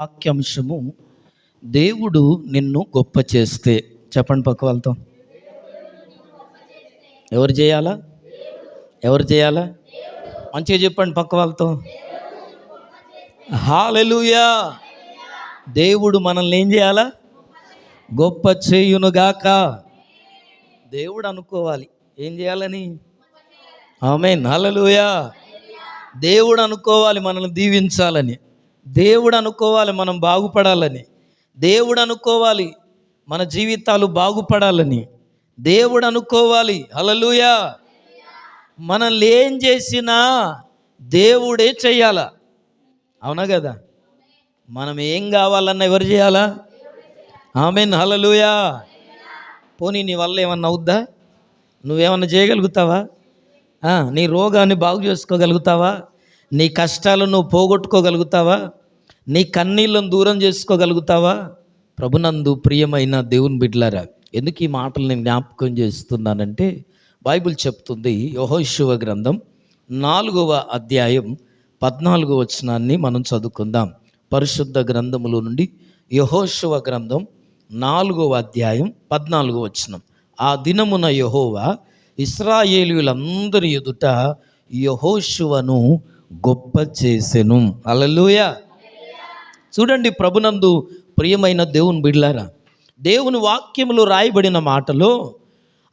వాక్యాంశము దేవుడు నిన్ను గొప్ప చేస్తే. చెప్పండి పక్క వాళ్ళతో. ఎవరు చేయాలా? ఎవరు చేయాలా? మంచిగా చెప్పండి పక్క వాళ్ళతో. హల్లెలూయా. దేవుడు మనల్ని ఏం చేయాలా? గొప్ప చేయునుగాక. దేవుడు అనుకోవాలి ఏం చేయాలని. ఆమేన్. హల్లెలూయా. దేవుడు అనుకోవాలి మనల్ని దీవించాలని. దేవుడు అనుకోవాలి మనం బాగుపడాలని. దేవుడు అనుకోవాలి మన జీవితాలు బాగుపడాలని. దేవుడు అనుకోవాలి. హల్లెలూయా. మనల్ని ఏం చేసినా దేవుడే చెయ్యాల. అవునా కదా? మనం ఏం కావాలన్నా ఎవరు చేయాలా? ఆమేన్. హల్లెలూయా. పోనీ నీ వల్ల ఏమన్నా అవుద్దా? నువ్వేమన్నా చేయగలుగుతావా? నీ రోగాన్ని బాగు చేసుకోగలుగుతావా? నీ కష్టాలను నువ్వు పోగొట్టుకోగలుగుతావా? నీ కన్నీళ్ళను దూరం చేసుకోగలుగుతావా? ప్రభునందు ప్రియమైన దేవుని బిడ్డలారా, ఎందుకు ఈ మాటలు నేను జ్ఞాపకం చేస్తున్నానంటే, బైబిల్ చెప్తుంది, యెహోషువ గ్రంథం 4వ అధ్యాయం 14వ వచనాన్ని మనం చదువుకుందాం. పరిశుద్ధ గ్రంథములో నుండి యెహోషువ గ్రంథం 4వ అధ్యాయం 14వ వచనం. ఆ దినమున యెహోవా ఇశ్రాయేలీయులందరి ఎదుట యెహోషువను గొప్ప చేసెను. హల్లెలూయా. చూడండి ప్రభునందు ప్రియమైన దేవుని బిడ్డలారా, దేవుని వాక్యములో రాయబడిన మాటలో,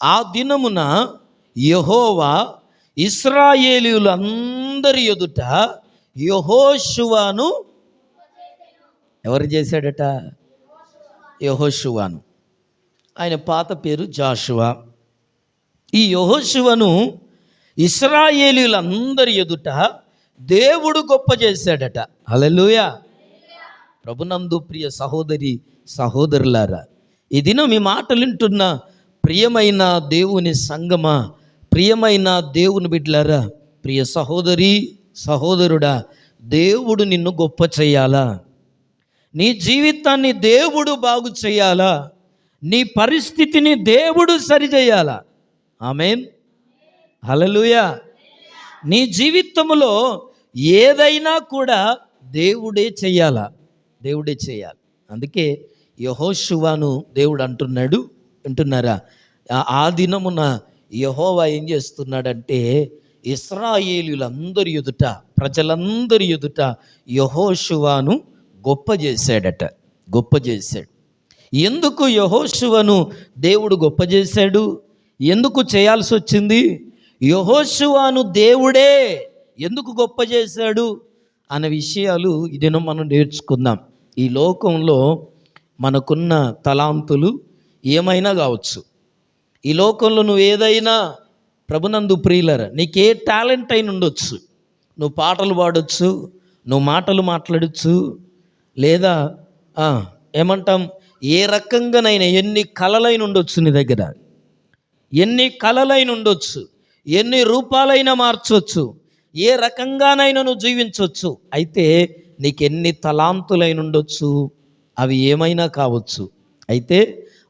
ఆ దినమున యెహోవా ఇశ్రాయేలీయులందరి ఎదుట యెహోషువను ఎవరు చేశాడట? యెహోషువను. ఆయన పాత పేరు జాషువా. ఈ యెహోషువను ఇశ్రాయేలీయులందరి ఎదుట దేవుడు గొప్ప చేశాడట. హల్లెలూయా. ప్రభునందు ప్రియ సహోదరి సహోదరులారా, ఈ దినం మీ మాటలు వింటున్న ప్రియమైన దేవుని సంగమా, ప్రియమైన దేవుని బిడ్డలారా, ప్రియ సహోదరి సహోదరుడా, దేవుడు నిన్ను గొప్ప చేయాలా? నీ జీవితాన్ని దేవుడు బాగు చేయాలా? నీ పరిస్థితిని దేవుడు సరిచేయాలా? ఆమేన్. హల్లెలూయా. నీ జీవితంలో ఏదైనా కూడా దేవుడే చెయ్యాలా? దేవుడే చేయాలి. అందుకే యెహోషువను దేవుడు అంటున్నాడు, వింటున్నారా? ఆ దినమున యెహోవా ఏం చేస్తున్నాడంటే, ఇశ్రాయేలీయులందరి ఎదుట, ప్రజలందరి ఎదుట యెహోషువను గొప్ప చేశాడట. గొప్ప చేశాడు. ఎందుకు యెహోషువను దేవుడు గొప్ప చేశాడు? ఎందుకు చేయాల్సి వచ్చింది? యెహోషువను దేవుడే ఎందుకు గొప్ప చేశాడు అనే విషయాలు ఈ దినం మనం నేర్చుకుందాం. ఈ లోకంలో మనకున్న తలాంతులు ఏమైనా కావచ్చు. ఈ లోకంలో నువ్వు ఏదైనా, ప్రభునందు ప్రియులరా, నీకే టాలెంట్ అయిన ఉండొచ్చు. నువ్వు పాటలు పాడొచ్చు, నువ్వు మాటలు మాట్లాడచ్చు, లేదా ఏమంటాం, ఏ రకంగానైనా ఎన్ని కళలైన ఉండొచ్చు నీ దగ్గర, ఎన్ని కళలైన ఉండొచ్చు, ఎన్ని రూపాలైనా మార్చవచ్చు, ఏ రకంగానైనా నువ్వు జీవించవచ్చు. అయితే నీకు ఎన్ని తలాంతులైన ఉండొచ్చు, అవి ఏమైనా కావచ్చు. అయితే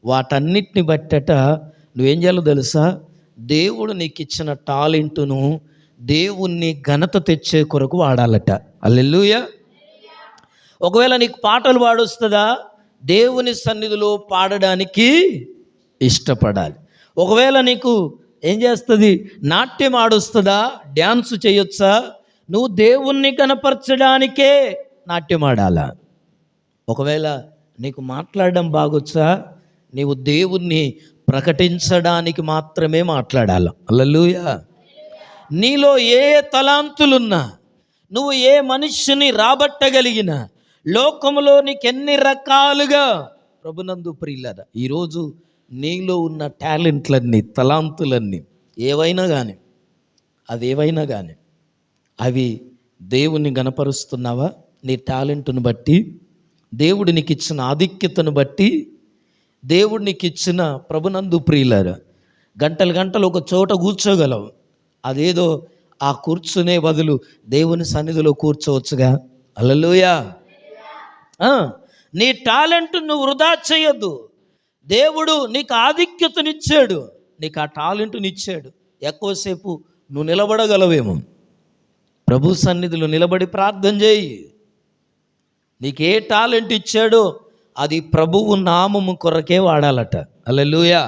వాటన్నిటిని బట్టట నువ్వేం చేయాలో తెలుసా? దేవుడు నీకు ఇచ్చిన టాలెంటును దేవుణ్ణి ఘనత తెచ్చే కొరకు వాడాలట. హల్లెలూయా. ఒకవేళ నీకు పాటలు పాడొస్తుందా? దేవుని సన్నిధిలో పాడడానికి ఇష్టపడాలి. ఒకవేళ నీకు ఏం చేస్తుంది? నాట్యం ఆడొస్తుందా? డ్యాన్స్ చేయొచ్చా? నువ్వు దేవుణ్ణి కనపరచడానికే నాట్యం ఆడాలా. ఒకవేళ నీకు మాట్లాడడం బాగొచ్చా? నీవు దేవుణ్ణి ప్రకటించడానికి మాత్రమే మాట్లాడాలి. హల్లెలూయా. నీలో ఏ తలాంతులున్నా, నువ్వు ఏ మనిషిని రాబట్టగలిగినా, లోకములో నీకు ఎన్ని రకాలుగా, ప్రభునందు ప్రియులారా, ఈరోజు నీలో ఉన్న టాలెంట్లన్నీ, తలాంతులన్నీ ఏవైనా కానీ, అవేవైనా కానీ, అవి దేవుణ్ణి గణపరుస్తున్నావా? నీ టాలెంట్ను బట్టి, దేవుడు నీకు ఇచ్చిన ఆధిక్యతను బట్టి, దేవుడు నీకు ఇచ్చిన, ప్రభునందు ప్రియులారా, గంటలు గంటలు ఒక చోట కూర్చోగలవు. అదేదో ఆ కూర్చునే బదులు దేవుని సన్నిధిలో కూర్చోవచ్చుగా. హల్లెలూయా. నీ టాలెంట్ నువ్వు వృధా చేయొద్దు. దేవుడు నీకు ఆధిక్యతనిచ్చాడు, నీకు ఆ టాలెంట్నిచ్చాడు. ఎక్కువసేపు నువ్వు నిలబడగలవేమో. ప్రభు సన్నిధిలో నిలబడి ప్రార్థన చేయి. నీకు ఏ టాలెంట్ ఇచ్చాడో అది ప్రభువు నామము కొరకే వాడాలట. హల్లెలూయా.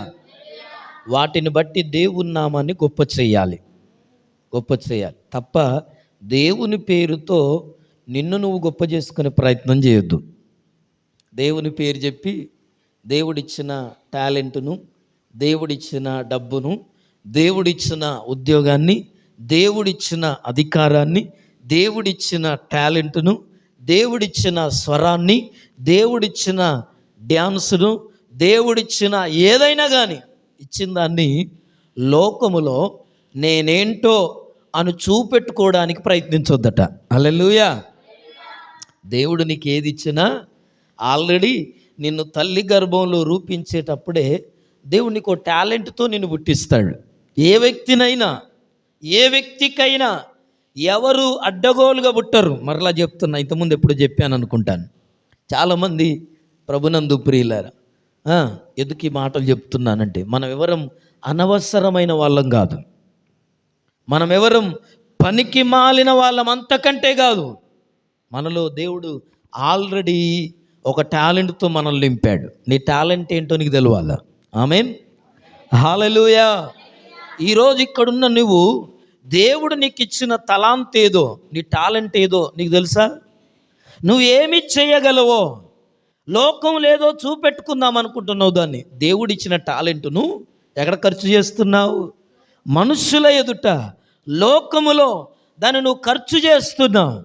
వాటిని బట్టి దేవుని నామాన్ని గొప్ప చేయాలి తప్ప దేవుని పేరుతో నిన్ను నువ్వు గొప్ప చేసుకునే ప్రయత్నం చేయొద్దు. దేవుని పేరు చెప్పి దేవుడిచ్చిన టాలెంటును, దేవుడిచ్చిన డబ్బును, దేవుడిచ్చిన ఉద్యోగాన్ని, దేవుడిచ్చిన అధికారాన్ని, దేవుడిచ్చిన టాలెంటును, దేవుడిచ్చిన స్వరాన్ని, దేవుడిచ్చిన డ్యాన్సును, దేవుడిచ్చిన ఏదైనా కానీ ఇచ్చిన దాన్ని లోకములో నేనేంటో అని చూపెట్టుకోవడానికి ప్రయత్నించొద్దట. హల్లెలూయా. దేవుడు నీకు ఏది ఇచ్చినా ఆల్రెడీ నిన్ను తల్లి గర్భంలో రూపించేటప్పుడే దేవుడు నీకు టాలెంట్తో నిన్ను పుట్టిస్తాడు. ఏ వ్యక్తికైనా ఎవరు అడ్డగోలుగా పుట్టరు. మరలా చెప్తున్నా, ఇంతకుముందు ఎప్పుడు చెప్పాను అనుకుంటాను. చాలామంది ప్రభునందు ప్రియులారా, ఎందుకు ఈ మాటలు చెప్తున్నానంటే, మనం ఎవరం అనవసరమైన వాళ్ళం కాదు, మనం ఎవరం పనికి మాలిన వాళ్ళం అంతకంటే కాదు. మనలో దేవుడు ఆల్రెడీ ఒక టాలెంట్తో మనల్ని నింపాడు. నీ టాలెంట్ ఏంటో నీకు తెలవాలా. ఆమేన్. హల్లెలూయా. ఈరోజు ఇక్కడున్న నువ్వు దేవుడు నీకు ఇచ్చిన తలాంత్ ఏదో, నీ టాలెంట్ ఏదో నీకు తెలుసా? నువ్వు ఏమి చేయగలవో లోకం లేదో చూపెట్టుకుందాం అనుకుంటున్నావు. దాన్ని దేవుడిచ్చిన టాలెంట్ను ఎక్కడ ఖర్చు చేస్తున్నావు? మనుషుల ఎదుట, లోకములో దాన్ని నువ్వు ఖర్చు చేస్తున్నావు.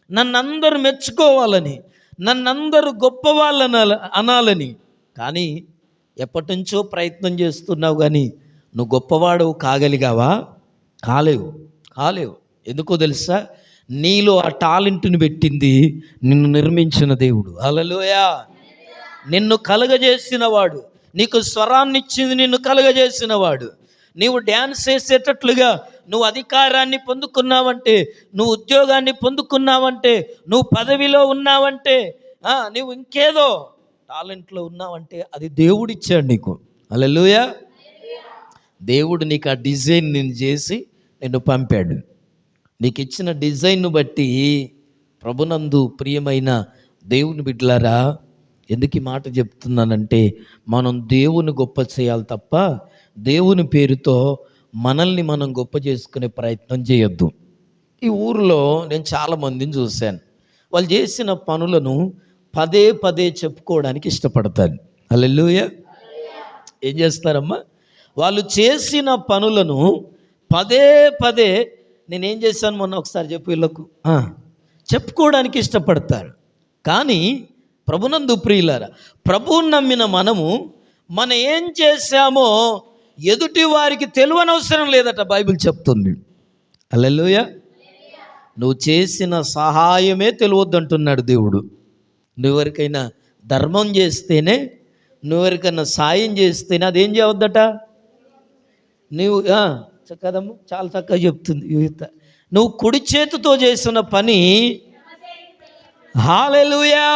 నన్నందరూ మెచ్చుకోవాలని, నన్నందరూ గొప్పవాళ్ళని అనాలని. కానీ ఎప్పటి నుంచో ప్రయత్నం చేస్తున్నావు, కానీ నువ్వు గొప్పవాడు కాగలిగావా? కాలేవు. ఎందుకో తెలుసా? నీలో ఆ టాలెంట్ని పెట్టింది నిన్ను నిర్మించిన దేవుడు. హల్లెలూయా. నిన్ను కలగజేసిన వాడు, నీకు స్వరాన్ని ఇచ్చింది నిన్ను కలగజేసిన వాడు. నీవు డ్యాన్స్ చేసేటట్లుగా నువ్వు అధికారాన్ని పొందుకున్నావంటే, నువ్వు ఉద్యోగాన్ని పొందుకున్నావంటే, నువ్వు పదవిలో ఉన్నావంటే, నువ్వు ఇంకేదో టాలెంట్లో ఉన్నావంటే అది దేవుడిచ్చాడు నీకు. హల్లెలూయా. దేవుడు నీకు ఆ డిజైన్ నేను చేసి నిన్ను పంపాడు. నీకు ఇచ్చిన డిజైన్ను బట్టి ప్రభునందు ప్రియమైన దేవుని బిడ్డలారా, ఎందుకు ఈ మాట చెప్తున్నానంటే, మనం దేవుని గొప్ప చేయాలి తప్ప దేవుని పేరుతో మనల్ని మనం గొప్ప చేసుకునే ప్రయత్నం చేయొద్దు. ఈ ఊరిలో నేను చాలామందిని చూశాను. వాళ్ళు చేసిన పనులను పదే చెప్పుకోవడానికి ఇష్టపడతారు. హల్లెలూయా. ఏం చేస్తారమ్మా? వాళ్ళు చేసిన పనులను పదే నేనేం చేశాను మొన్న ఒకసారి చెప్పు వీళ్ళకు చెప్పుకోవడానికి ఇష్టపడతారు. కానీ ప్రభునందు ప్రియులారా, ప్రభువుని నమ్మిన మనం ఏం చేశామో ఎదుటి వారికి తెలియనవసరం లేదట బైబిల్ చెప్తుంది. హల్లెలూయా. నువ్వు చేసిన సహాయమే తెలియొద్దంటున్నాడు దేవుడు. నువ్వెవరికైనా ధర్మం చేస్తేనే, నువ్వెవరికైనా సాయం చేస్తేనే అదేం చేయవద్దట. నువ్వు కదమ్మా, చాలా చక్కగా చెప్తుంది యువత. నువ్వు కుడి చేతితో చేసిన పని, హల్లెలూయా,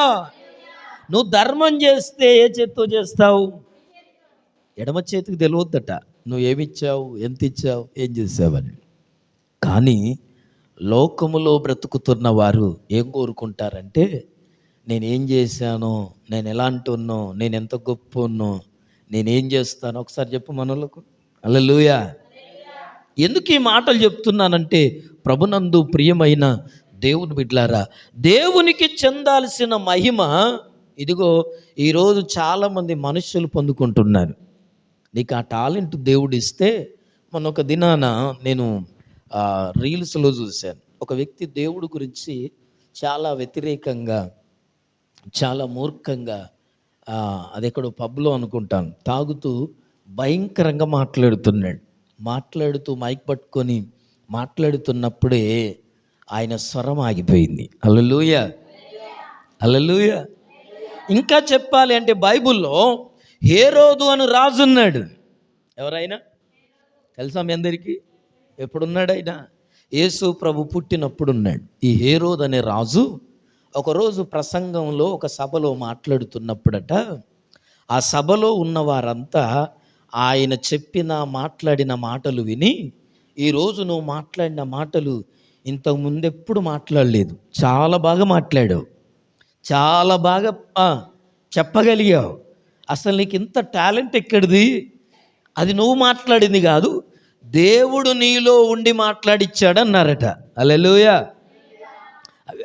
నువ్వు ధర్మం చేస్తే ఏ చేతితో చేస్తావు? ఎడమ చేతికి తెలియద్దట నువ్వు ఏమిచ్చావు, ఎంత ఇచ్చావు, ఏం చేసావని. కానీ లోకములో బ్రతుకుతున్న వారు ఏం కోరుకుంటారంటే, నేనేం చేశానో, నేను ఎలాంటి ఉన్నో, నేను ఎంత గొప్ప ఉన్నో, నేనేం చేస్తానో ఒకసారి చెప్పు మనలకు. హల్లెలూయా. ఎందుకు ఈ మాటలు చెప్తున్నానంటే, ప్రభునందు ప్రియమైన దేవుని బిడ్డలారా, దేవునికి చెందాల్సిన మహిమ ఇదిగో ఈరోజు చాలామంది మనుషులు పొందుకుంటున్నారు. నీకు ఆ టాలెంట్ దేవుడు ఇస్తే, మొన్న ఒక దినాన నేను రీల్స్లో చూశాను. ఒక వ్యక్తి దేవుడి గురించి చాలా వ్యతిరేకంగా, చాలా మూర్ఖంగా, అది ఎక్కడో పబ్లో అనుకుంటాను, తాగుతూ భయంకరంగా మాట్లాడుతూ మైక్ పట్టుకొని మాట్లాడుతున్నప్పుడే ఆయన స్వరం ఆగిపోయింది. హల్లెలూయా. హల్లెలూయా. ఇంకా చెప్పాలి అంటే బైబిల్లో హేరోదు అని రాజు ఉన్నాడు. ఎవరైనా తెలుసా మీ అందరికీ? ఎప్పుడున్నాడు ఆయన? యేసు ప్రభు పుట్టినప్పుడు ఉన్నాడు. ఈ హేరోదు అనే రాజు ఒకరోజు ప్రసంగంలో ఒక సభలో మాట్లాడుతున్నప్పుడట, ఆ సభలో ఉన్న వారంతా ఆయన మాట్లాడిన మాటలు విని, ఈరోజు నువ్వు మాట్లాడిన మాటలు ఇంతకు ముందెప్పుడు మాట్లాడలేదు, చాలా బాగా మాట్లాడావు, చాలా బాగా చెప్పగలిగావు. అసలు నీకు ఇంత టాలెంట్ ఎక్కడిది? అది నువ్వు మాట్లాడింది కాదు, దేవుడు నీలో ఉండి మాట్లాడిచ్చాడు అన్నారట. హల్లెలూయా.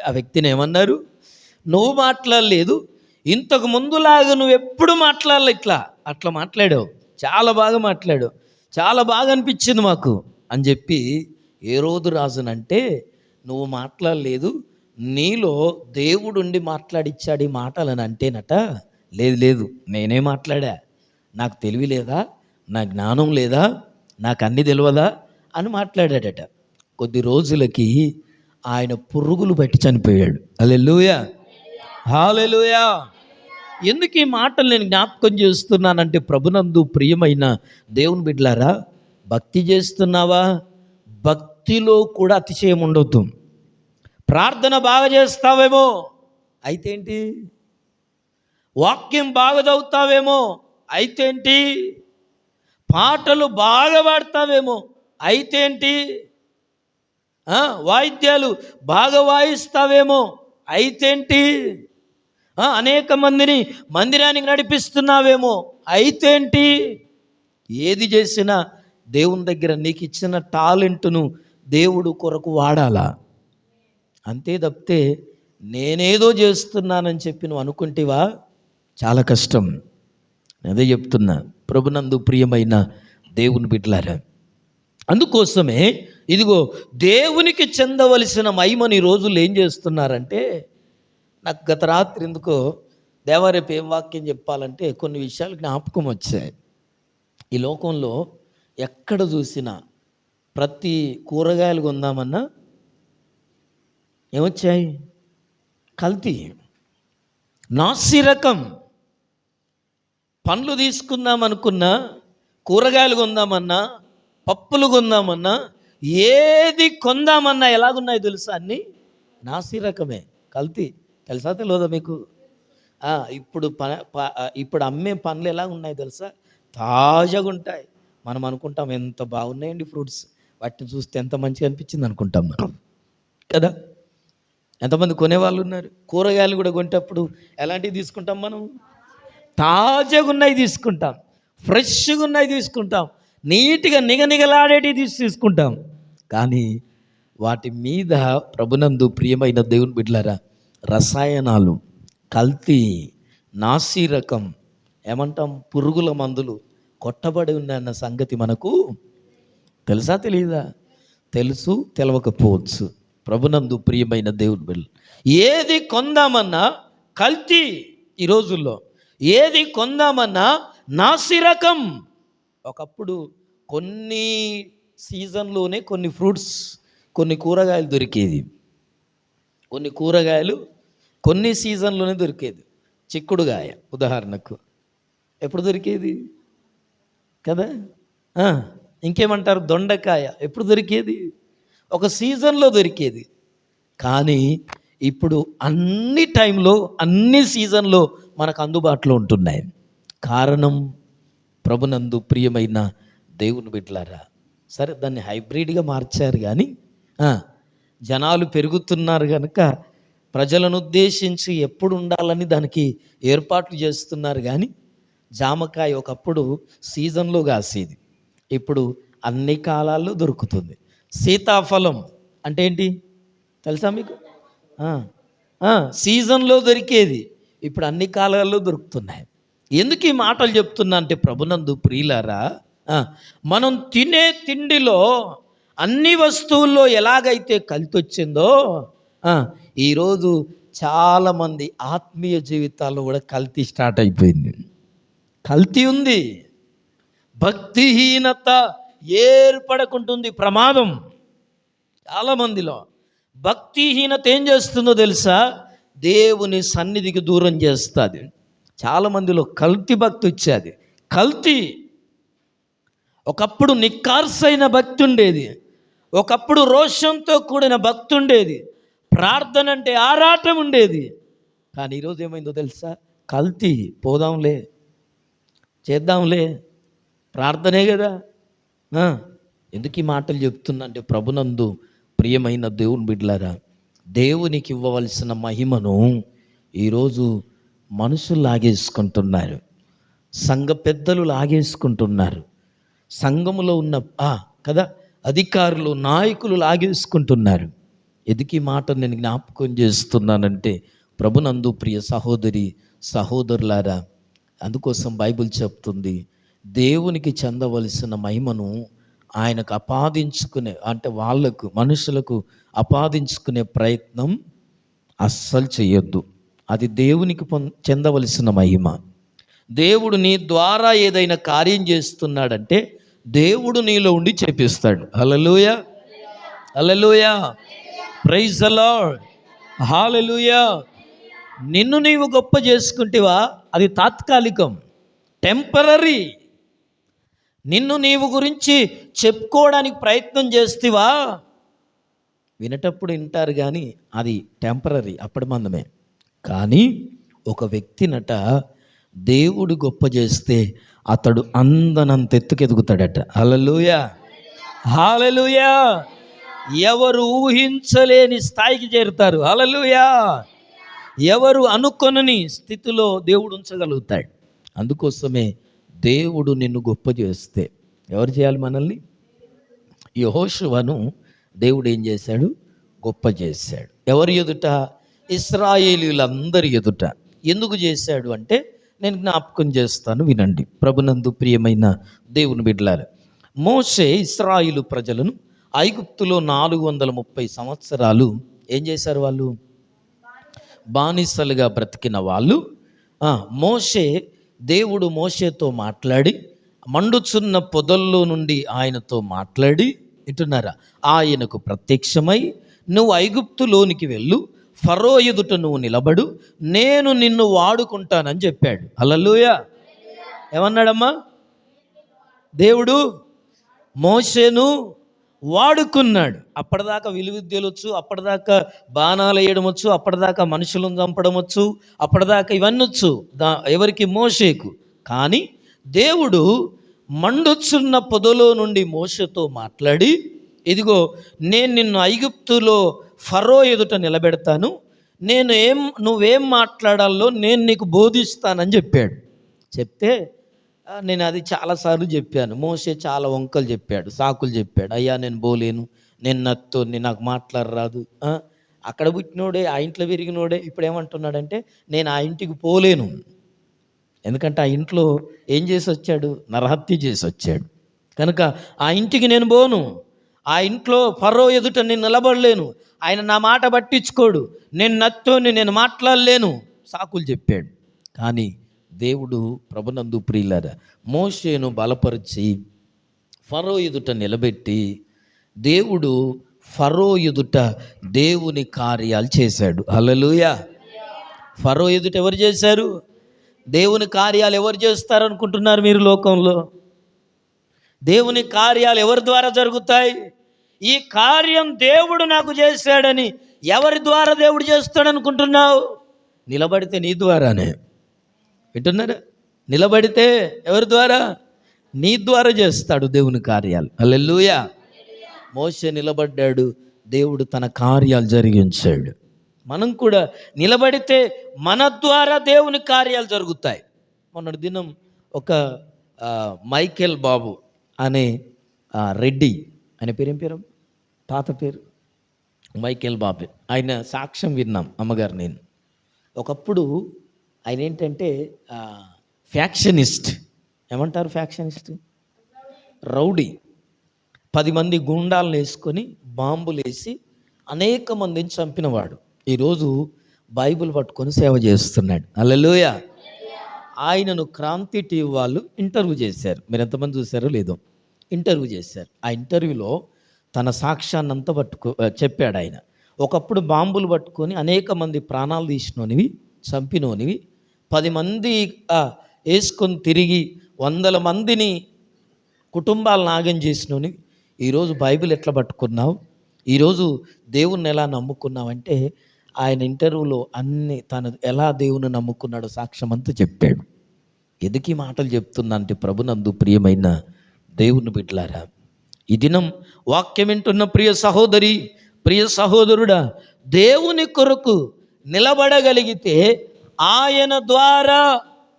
ఆ వ్యక్తిని ఏమన్నారు? నువ్వు మాట్లాడలేదు, ఇంతకు ముందులాగా నువ్వు ఎప్పుడు మాట్లాడలే, అట్లా మాట్లాడావు, చాలా బాగా మాట్లాడావు, చాలా బాగా అనిపించింది మాకు అని చెప్పి హేరోదు రాజునంటే, నువ్వు మాట్లాడలేదు, నీలో దేవుడుండి మాట్లాడిచ్చాడు ఈ మాటలని అంటేనట. లేదు నేనే మాట్లాడా, నాకు తెలివి లేదా, నా జ్ఞానం లేదా, నాకు అన్నీ తెలియదా అని మాట్లాడాడట. కొద్ది రోజులకి ఆయన పురుగులు పట్టి చనిపోయాడు. హల్లెలూయా, హల్లెలూయా. ఎందుకు ఈ మాటలు నేను జ్ఞాపకం చేస్తున్నానంటే, ప్రభునందు ప్రియమైన దేవుని బిడ్డలారా, భక్తి చేస్తున్నావా? భక్తిలో కూడా అతిశయం ఉండొద్దు. ప్రార్థన బాగా చేస్తావేమో, అయితే ఏంటి? వాక్యం బాగా చదువుతావేమో, అయితే ఏంటి? పాటలు బాగా పాడతావేమో, అయితే ఏంటి? వాయిద్యాలు బాగా వాయిస్తావేమో, అయితే ఏంటి? అనేక మందిని మందిరానికి నడిపిస్తున్నావేమో, అయితే ఏంటి? ఏది చేసినా దేవుని దగ్గర నీకు ఇచ్చిన టాలెంట్ను దేవుడు కొరకు వాడాలా, అంతే తప్పితే నేనేదో చేస్తున్నానని చెప్పి నువ్వు అనుకుంటేవా, చాలా కష్టం. అదే చెప్తున్నా, ప్రభునందు ప్రియమైన దేవుని బిడ్డలారా. అందుకోసమే ఇదిగో దేవునికి చెందవలసిన మహిమని ఈ రోజులు ఏం చేస్తున్నారంటే, నాకు గత రాత్రి ఎందుకో దేవా రేపు ఏం వాక్యం చెప్పాలంటే కొన్ని విషయాలు జ్ఞాపకం వచ్చాయి. ఈ లోకంలో ఎక్కడ చూసినా ప్రతి కూరగాయలు కొందామన్నా ఏమొచ్చాయి? కల్తీ, నాసిరకం. పండ్లు తీసుకుందామనుకున్నా, కూరగాయలు కొందామన్నా, పప్పులు కొందామన్నా, ఏది కొందామన్నా ఎలాగున్నాయి తెలుసా? అన్నీ నాసిరకమే, కల్తీ. తెలుసా తెలియదా మీకు? ఇప్పుడు అమ్మే పండ్లు ఎలా ఉన్నాయి తెలుసా? తాజాగా ఉంటాయి. మనం అనుకుంటాం ఎంత బాగున్నాయండి ఫ్రూట్స్, వాటిని చూస్తే ఎంత మంచిగా అనిపించింది అనుకుంటాం మనం కదా. ఎంతమంది కొనేవాళ్ళు ఉన్నారు? కూరగాయలు కూడా కొనేటప్పుడు ఎలాంటివి తీసుకుంటాం మనం? తాజాగా ఉన్నాయి తీసుకుంటాం, ఫ్రెష్గా ఉన్నాయి తీసుకుంటాం, నీట్గా నిగనిగలాడేటివి తీసుకుంటాం. కానీ వాటి మీద ప్రభునందు ప్రియమైన దేవుని బిడ్డలారా, రసాయనాలు, కల్తీ, నాసిరకం, ఏమంటాం, పురుగుల మందులు కొట్టబడి ఉన్నాయన్న సంగతి మనకు తెలుసా తెలియదా? తెలుసు, తెలవకపోవచ్చు. ప్రభునందు ప్రియమైన దేవుని బిడ్డ, ఏది కొందామన్నా కల్తీ. ఈ రోజుల్లో ఏది కొందామన్నా నాసిరకం. ఒకప్పుడు కొన్ని సీజన్లోనే కొన్ని ఫ్రూట్స్, కొన్ని కూరగాయలు దొరికేది. కొన్ని సీజన్లోనే దొరికేది. చిక్కుడుగాయ ఉదాహరణకు ఎప్పుడు దొరికేది కదా. ఇంకేమంటారు? దొండకాయ ఎప్పుడు దొరికేది? ఒక సీజన్లో దొరికేది. కానీ ఇప్పుడు అన్ని టైంలో, అన్ని సీజన్లో మనకు అందుబాటులో ఉంటున్నాయి. కారణం, ప్రభునందు ప్రియమైన దేవుని బిడ్డలారా, సరే దాన్ని హైబ్రిడ్గా మార్చారు, కానీ జనాలు పెరుగుతున్నారు కనుక ప్రజలను ఉద్దేశించి ఎప్పుడు ఉండాలని దానికి ఏర్పాట్లు చేస్తున్నారు. కానీ జామకాయ ఒకప్పుడు సీజన్లో కాసేది, ఇప్పుడు అన్ని కాలాల్లో దొరుకుతుంది. సీతాఫలం అంటే ఏంటి తెలుసా మీకు? సీజన్లో దొరికేది ఇప్పుడు అన్ని కాలాల్లో దొరుకుతున్నాయి. ఎందుకు ఈ మాటలు చెప్తున్నా అంటే, ప్రభునందు ప్రియులారా, మనం తినే తిండిలో అన్ని వస్తువుల్లో ఎలాగైతే కల్తీ వచ్చిందో, ఈరోజు చాలామంది ఆత్మీయ జీవితాల్లో కూడా కల్తీ స్టార్ట్ అయిపోయింది. కల్తీ ఉంది, భక్తిహీనత ఏర్పడకుంటుంది, ప్రమాదం. చాలామందిలో భక్తిహీనత ఏం చేస్తుందో తెలుసా? దేవుని సన్నిధికి దూరం చేస్తుంది. చాలామందిలో కల్తీ భక్తి వచ్చేది. కల్తీ. ఒకప్పుడు నిక్కార్సైన భక్తి ఉండేది, ఒకప్పుడు రోషంతో కూడిన భక్తి ఉండేది, ప్రార్థన అంటే ఆరాటం ఉండేది. కానీ ఈరోజు ఏమైందో తెలుసా? కల్తీ. పోదాంలే, చేద్దాంలే, ప్రార్థనే కదా. ఎందుకు ఈ మాటలు చెప్తున్నా అంటే, ప్రభునందు ప్రియమైన దేవుని బిడ్డలారా, దేవునికి ఇవ్వవలసిన మహిమను ఈరోజు మనుషులు లాగేసుకుంటున్నారు, సంఘ పెద్దలు లాగేసుకుంటున్నారు, సంఘములో ఉన్న కదా అధికారులు నాయకులు లాగేసుకుంటున్నారు. ఎదికి మాట నేను జ్ఞాపకం చేస్తున్నానంటే ప్రభునందు ప్రియ సహోదరి సహోదరులారా, అందుకోసం బైబిల్ చెప్తుంది, దేవునికి చెందవలసిన మహిమను ఆయనకు అపాదించుకునే, అంటే వాళ్ళకు మనుషులకు అపాదించుకునే ప్రయత్నం అస్సలు చేయొద్దు. అది దేవునికి చెందవలసిన మహిమ. దేవుడు నీ ద్వారా ఏదైనా కార్యం చేస్తున్నాడంటే దేవుడు నీలో ఉండి చేపిస్తాడు. హల్లెలూయా, హల్లెలూయా, ప్రైజ్ ది లార్డ్, హల్లెలూయా. నిన్ను నీవు గొప్ప చేసుకుంటేవా అది తాత్కాలికం, టెంపరరీ. నిన్ను నీవు గురించి చెప్పుకోవడానికి ప్రయత్నం చేస్తేవా వినేటప్పుడు వింటారు కానీ అది టెంపరరీ, అప్పటి మందమే. కానీ ఒక వ్యక్తినట దేవుడు గొప్ప చేస్తే అతడు అందనంత ఎత్తుకెదుగుతాడట. హల్లెలూయా, హల్లెలూయా. ఎవరు ఊహించలేని స్థాయికి చేరుతారు. హల్లెలూయా. ఎవరు అనుకొనని స్థితిలో దేవుడు ఉంచగలుగుతాడు. అందుకోసమే దేవుడు నిన్ను గొప్ప చేస్తే ఎవరు చేయాలి? మనల్ని. యెహోషువను దేవుడు ఏం చేశాడు? గొప్ప చేశాడు. ఎవరి ఎదుట? ఇశ్రాయేలీయులందరి ఎదుట. ఎందుకు చేశాడు అంటే నేను జ్ఞాపకం చేస్తాను, వినండి. ప్రభునందు ప్రియమైన దేవుని బిడ్డలారా, మోషే ఇశ్రాయేలు ప్రజలను ఐగుప్తులో 430 సంవత్సరాలు ఏం చేశారు? వాళ్ళు బానిసలుగా బ్రతికిన వాళ్ళు. దేవుడు మోషేతో మాట్లాడి మండుచున్న పొదల్లో నుండి ఆయనతో మాట్లాడి, వింటున్నారా, ఆయనకు ప్రత్యక్షమై నువ్వు ఐగుప్తులోనికి వెళ్ళు, ఫరో ఎదుట నువ్వు నిలబడు, నేను నిన్ను వాడుకుంటానని చెప్పాడు. హల్లెలూయా. ఏమన్నాడమ్మా? దేవుడు మోషేను వాడుకున్నాడు. అప్పటిదాకా విలువిద్యలు వచ్చు, అప్పటిదాకా బాణాలు వేయడం వచ్చు, అప్పటిదాకా మనుషులను చంపడం వచ్చు, అప్పటిదాకా ఇవన్నీ వచ్చు ఎవరికి? మోషేకు. కానీ దేవుడు మండుచున్న పొదలో నుండి మోషేతో మాట్లాడి, ఇదిగో నేను నిన్ను ఐగుప్తులో ఫరో ఎదుట నిలబెడతాను, నువ్వేం మాట్లాడాలో నేను నీకు బోధిస్తానని చెప్పాడు. చెప్తే నేను అది చాలాసార్లు చెప్పాను. మోషే చాలా వంకలు చెప్పాడు, సాకులు చెప్పాడు. అయ్యా నేను పోలేను, నేను నత్తోని, నాకు మాట్లాడరాదు. అక్కడ పుట్టినోడే, ఆ ఇంట్లో పెరిగినోడే ఇప్పుడు ఏమంటున్నాడంటే నేను ఆ ఇంటికి పోలేను. ఎందుకంటే ఆ ఇంట్లో ఏం చేసి వచ్చాడు? నరహత్య చేసి వచ్చాడు. కనుక ఆ ఇంటికి నేను పోను, ఆ ఇంట్లో ఫరో ఎదుట నేను నిలబడలేను, ఆయన నా మాట పట్టించుకోడు, నేను నత్తోని, నేను మాట్లాడలేను, సాకులు చెప్పాడు. కానీ దేవుడు ప్రభునందు ప్రియులారా మోషేను బలపరిచి ఫరో ఎదుట నిలబెట్టి దేవుడు ఫరో ఎదుట దేవుని కార్యాలు చేశాడు. హల్లెలూయా. ఫరో ఎదుట ఎవరు చేశారు? దేవుని కార్యాలు ఎవరు చేస్తారనుకుంటున్నారు మీరు? లోకంలో దేవుని కార్యాలు ఎవరి ద్వారా జరుగుతాయి? ఈ కార్యం దేవుడు నాకు చేశాడని ఎవరి ద్వారా దేవుడు చేస్తాడనుకుంటున్నావు? నిలబడితే నీ ద్వారానే. వింటున్నారా? నిలబడితే ఎవరి ద్వారా? నీ ద్వారా చేస్తాడు దేవుని కార్యాలు. హల్లెలూయా. మోషే నిలబడ్డాడు, దేవుడు తన కార్యాలు జరిగించాడు. మనం కూడా నిలబడితే మన ద్వారా దేవుని కార్యాలు జరుగుతాయి. మొన్నటి దినం ఒక మైకేల్ బాబు అనే రెడ్డి, ఆయన పేరేం పేరు? తాత పేరు మైకేల్ బాబు. ఆయన సాక్ష్యం విన్నాం, అమ్మగారు నేను. ఒకప్పుడు ఆయన ఏంటంటే ఫ్యాక్షనిస్ట్. ఏమంటారు ఫ్యాక్షనిస్ట్? రౌడీ. 10 మంది గుండాలను వేసుకొని బాంబులు వేసి అనేక మందిని చంపినవాడు. ఈరోజు బైబిల్ పట్టుకొని సేవ చేస్తున్నాడు. హల్లెలూయా. ఆయనను క్రాంతి టీవీ వాళ్ళు ఇంటర్వ్యూ చేశారు. మీరు ఎంతమంది చూశారో లేదో, ఇంటర్వ్యూ చేశారు. ఆ ఇంటర్వ్యూలో తన సాక్ష్యాన్ని అంతా చెప్పాడు. ఆయన ఒకప్పుడు బాంబులు పట్టుకొని అనేక మంది ప్రాణాలు తీసినోనివి, చంపినోనివి, 10 మంది వేసుకొని తిరిగి 100 మందిని కుటుంబాలను నాగం చేసినోని ఈరోజు బైబిల్ ఎట్లా పట్టుకున్నావు, ఈరోజు దేవుణ్ణి ఎలా నమ్ముకున్నావు అంటే ఆయన ఇంటర్వ్యూలో అన్ని తను ఎలా దేవుని నమ్ముకున్నాడో సాక్ష్యం అంతా చెప్పాడు. ఎదికి మాటలు చెప్తున్నా అంటే ప్రభునందు ప్రియమైన దేవుని బిడ్డలారా, ఈ దినం వాక్యం వింటున్న ప్రియ సహోదరి, ప్రియ సహోదరుడా, దేవుని కొరకు నిలబడగలిగితే ఆయన ద్వారా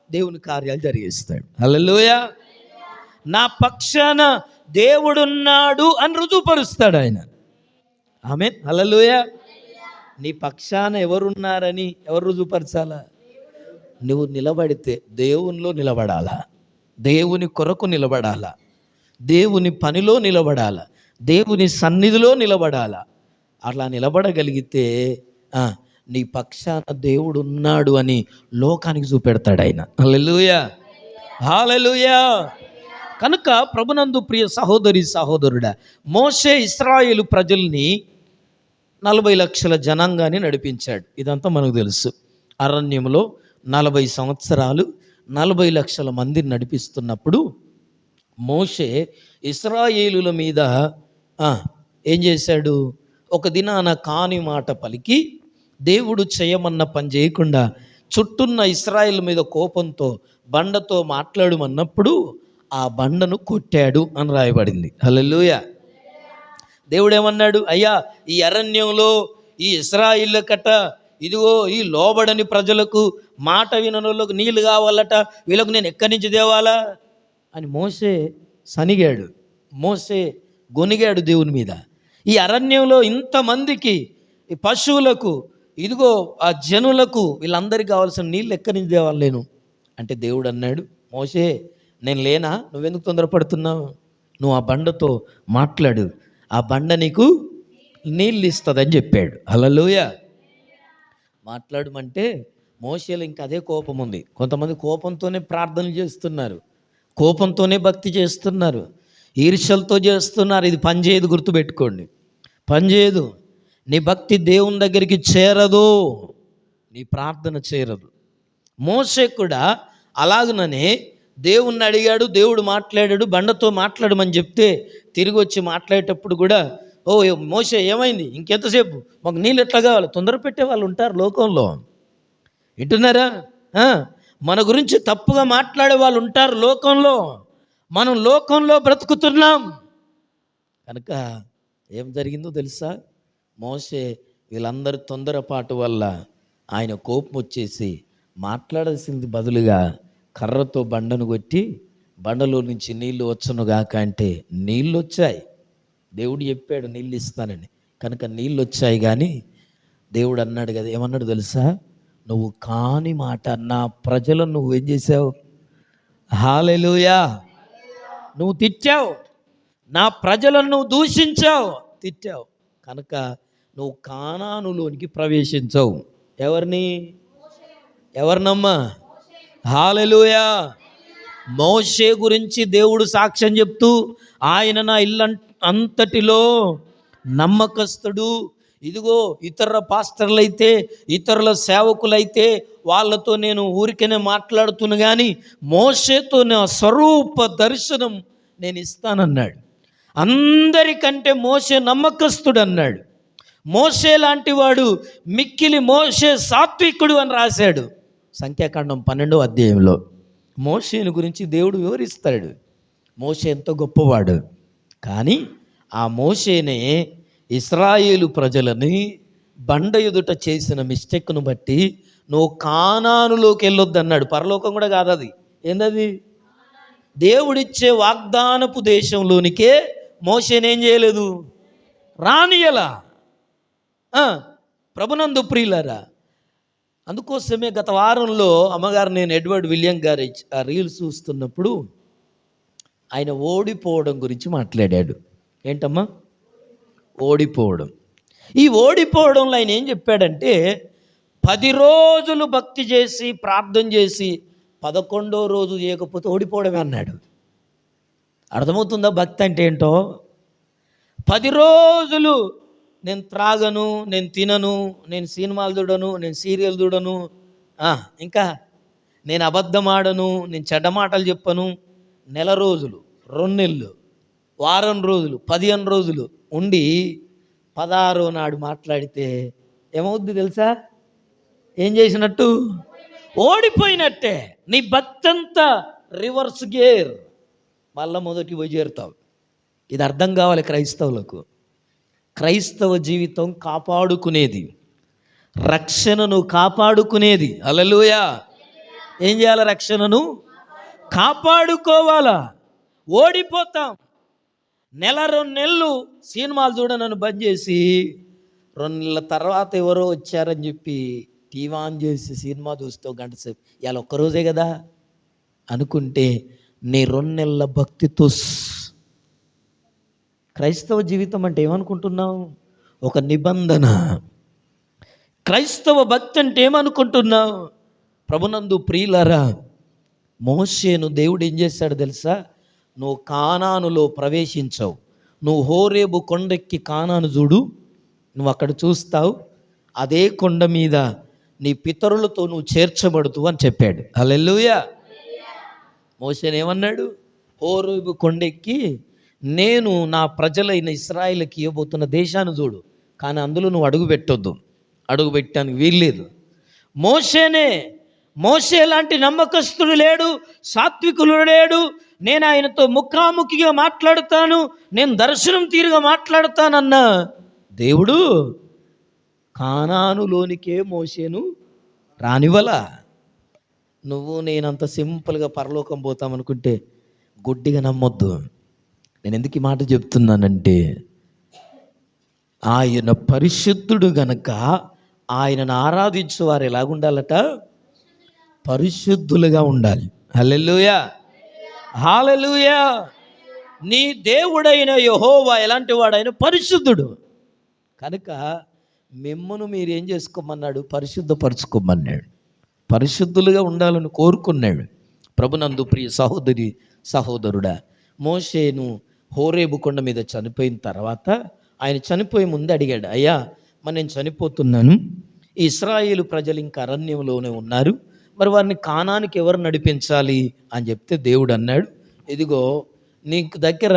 దేవుని కార్యాలు జరిగిస్తాడు. హల్లెలూయా. నా పక్షాన దేవుడున్నాడు అని రుజువుపరుస్తాడు ఆయన. ఆమేన్. హల్లెలూయా. నీ పక్షాన ఎవరున్నారని ఎవరు రుజువుపరచాలా? నువ్వు నిలబడితే దేవునిలో నిలబడాలా, దేవుని కొరకు నిలబడాలా, దేవుని పనిలో నిలబడాలా, దేవుని సన్నిధిలో నిలబడాలా. అట్లా నిలబడగలిగితే నీ పక్షాన దేవుడు ఉన్నాడు అని లోకానికి చూపెడతాడు ఆయన. హల్లెలూయా, హల్లెలూయా. కనుక ప్రభునందు ప్రియ సహోదరి సహోదరుడా, మోషే ఇశ్రాయేలు ప్రజల్ని 40 లక్షల జనాంగాన్ని నడిపించాడు. ఇదంతా మనకు తెలుసు. అరణ్యంలో 40 సంవత్సరాలు 40 లక్షల మందిని నడిపిస్తున్నప్పుడు మోషే ఇశ్రాయేలుల మీద ఏం చేశాడు? ఒక దినాన కాని మాట పలికి దేవుడు చేయమన్న పని చేయకుండా చుట్టూన్న ఇశ్రాయేల్ మీద కోపంతో బండతో మాట్లాడమన్నప్పుడు ఆ బండను కొట్టాడు అని రాయబడింది. హల్లెలూయా. దేవుడు ఏమన్నాడు? అయ్యా, ఈ అరణ్యంలో ఈ ఇశ్రాయేలు కట్ట, ఇదిగో ఈ లోబడని ప్రజలకు, మాట విననోళ్ళకు నీళ్ళు కావాలట, వీళ్ళకు నేను ఎక్కడి నుంచి తేవాలా అని మోషే సనిగాడు, మోషే గొనిగాడు దేవుని మీద. ఈ అరణ్యంలో ఇంతమందికి, ఈ పశువులకు, ఇదిగో ఆ జనులకు, వీళ్ళందరికీ కావాల్సిన నీళ్ళు ఎక్కడి నుంచి తేవాలి నేను అంటే దేవుడు అన్నాడు, మోషే నేను లేనా? నువ్వెందుకు తొందరపడుతున్నావు? నువ్వు ఆ బండతో మాట్లాడు, ఆ బండ నీకు నీళ్ళు ఇస్తుందని చెప్పాడు. హల్లెలూయా. మాట్లాడమంటే మోషేలో ఇంకా అదే కోపం ఉంది. కొంతమంది కోపంతోనే ప్రార్థనలు చేస్తున్నారు, కోపంతోనే భక్తి చేస్తున్నారు, ఈర్ష్యలతో చేస్తున్నారు. ఇది పనిచేయదు, గుర్తుపెట్టుకోండి, పనిచేయదు. నీ భక్తి దేవుని దగ్గరికి చేరదు, నీ ప్రార్థన చేరదు. మోషే కూడా అలాగుననే దేవుణ్ణి అడిగాడు, దేవుడు మాట్లాడాడు, బండతో మాట్లాడమని చెప్తే తిరిగి వచ్చి మాట్లాడేటప్పుడు కూడా, ఓ మోషే ఏమైంది, ఇంకెంతసేపు, మాకు నీళ్ళు ఎట్లా కావాలి? తొందర పెట్టే వాళ్ళు ఉంటారు లోకంలో. వింటున్నారా? మన గురించి తప్పుగా మాట్లాడే వాళ్ళు ఉంటారు లోకంలో. మనం లోకంలో బ్రతుకుతున్నాం కనుక ఏం జరిగిందో తెలుసా? మోషే వీళ్ళందరి తొందరపాటు వల్ల ఆయన కోపం వచ్చేసి మాట్లాడాల్సింది బదులుగా కర్రతో బండను కొట్టి బండలో నుంచి నీళ్లు వచ్చునుగాక అంటే నీళ్ళు వచ్చాయి. దేవుడు చెప్పాడు నీళ్ళు ఇస్తానని, కనుక నీళ్ళు వచ్చాయి. కానీ దేవుడు అన్నాడు కదా, ఏమన్నాడు తెలుసా? నువ్వు కాని మాట నా ప్రజలను నువ్వు ఏం చేసావు? హల్లెలూయా. నువ్వు తిట్టావు, నా ప్రజలను నువ్వు దూషించావు, తిట్టావు, కనుక నువ్వు కానానులోనికి ప్రవేశించవు. ఎవరినమ్మా? హల్లెలూయా. మోషే గురించి దేవుడు సాక్ష్యం చెప్తూ, ఆయన నా ఇల్లు అంతటిలో నమ్మకస్తుడు, ఇదిగో ఇతర పాస్టర్లైతే, ఇతరుల సేవకులైతే వాళ్ళతో నేను ఊరికనే మాట్లాడుతున్నా, కానీ మోషేతో నా స్వరూప దర్శనం నేను ఇస్తానన్నాడు. అందరికంటే మోషే నమ్మకస్తుడు అన్నాడు. మోషే లాంటి వాడు మిక్కిలి మోషే సాత్వికుడు అని రాశాడు సంఖ్యాకాండం 12వ అధ్యాయంలో. మోషేని గురించి దేవుడు వివరిస్తాడు. మోషే ఎంతో గొప్పవాడు. కానీ ఆ మోషేనే ఇశ్రాయేలు ప్రజలని బండ ఎదుట చేసిన మిస్టేక్ను బట్టి నువ్వు కానానులోకి వెళ్ళొద్దు అన్నాడు. పరలోకం కూడా కాదు అది. ఏందది? దేవుడిచ్చే వాగ్దానపు దేశంలోనికే మోషేనేం చేయలేదు, రానియలా. ప్రభునందు ప్రియులారా, అందుకోసమే గత వారంలో అమ్మగారు నేను ఎడ్వర్డ్ విలియం గారి ఆ రీల్స్ చూస్తున్నప్పుడు ఆయన ఓడిపోవడం గురించి మాట్లాడాడు. ఏంటమ్మా? ఓడిపోవడం. ఈ ఓడిపోవడంలో ఆయన ఏం చెప్పాడంటే, 10 రోజులు భక్తి చేసి ప్రార్థన చేసి 11వ రోజు చేయకపోతే ఓడిపోవడమే అన్నాడు. అర్థమవుతుందా భక్తి అంటే ఏంటో? 10 రోజులు నేను త్రాగను, నేను తినను, నేను సినిమాలు చూడను, నేను సీరియల్ చూడను, ఇంకా నేను అబద్ధం ఆడను, నేను చెడ్డ మాటలు చెప్పను, నెల రోజులు, 2 నెలలు, వారం రోజులు, 15 రోజులు ఉండి 16వ నాడు మాట్లాడితే ఏమవుద్ది తెలుసా? ఏం చేసినట్టు? ఓడిపోయినట్టే. నీ భక్తి అంతా రివర్స్ గేర్, మళ్ళా మొదటి పోయి చేరుతావు. ఇది అర్థం కావాలి క్రైస్తవులకు. క్రైస్తవ జీవితం కాపాడుకునేది రక్షణను కాపాడుకునేది. హల్లెలూయా. ఏం చేయాలి? రక్షణను కాపాడుకోవాలా. ఓడిపోతాం. నెల 2 నెలలు సినిమాలు చూడనని బంద్ చేసి 2 నెలల తర్వాత ఎవరో వచ్చారని చెప్పి టీవీ ఆన్ చేసి సినిమా చూస్తూ గంట సేపు, ఇవాళ ఒక్కరోజే కదా అనుకుంటే నీ 2 నెలల భక్తితో. క్రైస్తవ జీవితం అంటే ఏమనుకుంటున్నావు? ఒక నిబంధన. క్రైస్తవ భక్తి అంటే ఏమనుకుంటున్నావు? ప్రభునందు ప్రియులారా, మోషేను దేవుడు ఏం చేశాడు తెలుసా? నువ్వు కానానులో ప్రవేశించావు, నువ్వు హోరేబు కొండెక్కి కానాను చూడు, నువ్వు అక్కడ చూస్తావు, అదే కొండ మీద నీ పితరులతో నువ్వు చేర్చబడుతూ అని చెప్పాడు. హల్లెలూయా. మోషేను ఏమన్నాడు? హోరేబు కొండెక్కి నేను నా ప్రజలైన ఇశ్రాయేలుకి ఇవ్వబోతున్న దేశాన్ని చూడు, కానీ అందులో నువ్వు అడుగు పెట్టొద్దు, అడుగు పెట్టడానికి వీల్లేదు. మోషే లాంటి నమ్మకస్తుడు లేడు, సాత్వికులు లేడు. నేను ఆయనతో ముఖాముఖిగా మాట్లాడుతాను, నేను దర్శనం తీరుగా మాట్లాడుతానన్న దేవుడు కానానులోనికే మోషేను రానివ్వలా. నువ్వు నేనంత సింపుల్గా పరలోకం పోతామనుకుంటే గుడ్డిగా నమ్మొద్దు. నేను ఎందుకు ఈ మాట చెప్తున్నానంటే, ఆయన పరిశుద్ధుడు గనక ఆయనను ఆరాధించే వారు ఎలాగుండాలట? పరిశుద్ధులుగా ఉండాలి. హల్లెలూయా, హల్లెలూయా. నీ దేవుడైన యెహోవా ఎలాంటి వాడైన పరిశుద్ధుడు కనుక మిమ్మను మీరేం చేసుకోమన్నాడు? పరిశుద్ధపరచుకోమన్నాడు. పరిశుద్ధులుగా ఉండాలని కోరుకున్నాడు. ప్రభునందు ప్రియ సహోదరి సహోదరుడా, మోషేను హోరేబు కొండ మీద చనిపోయిన తర్వాత ఆయన చనిపోయే ముందు అడిగాడు, అయ్యా మరి నేను చనిపోతున్నాను, ఈ ఇశ్రాయేలు ప్రజలు ఇంకా అరణ్యంలోనే ఉన్నారు, మరి వారిని కానానికి ఎవరు నడిపించాలి అని చెప్తే దేవుడు అన్నాడు, ఇదిగో నీకు దగ్గర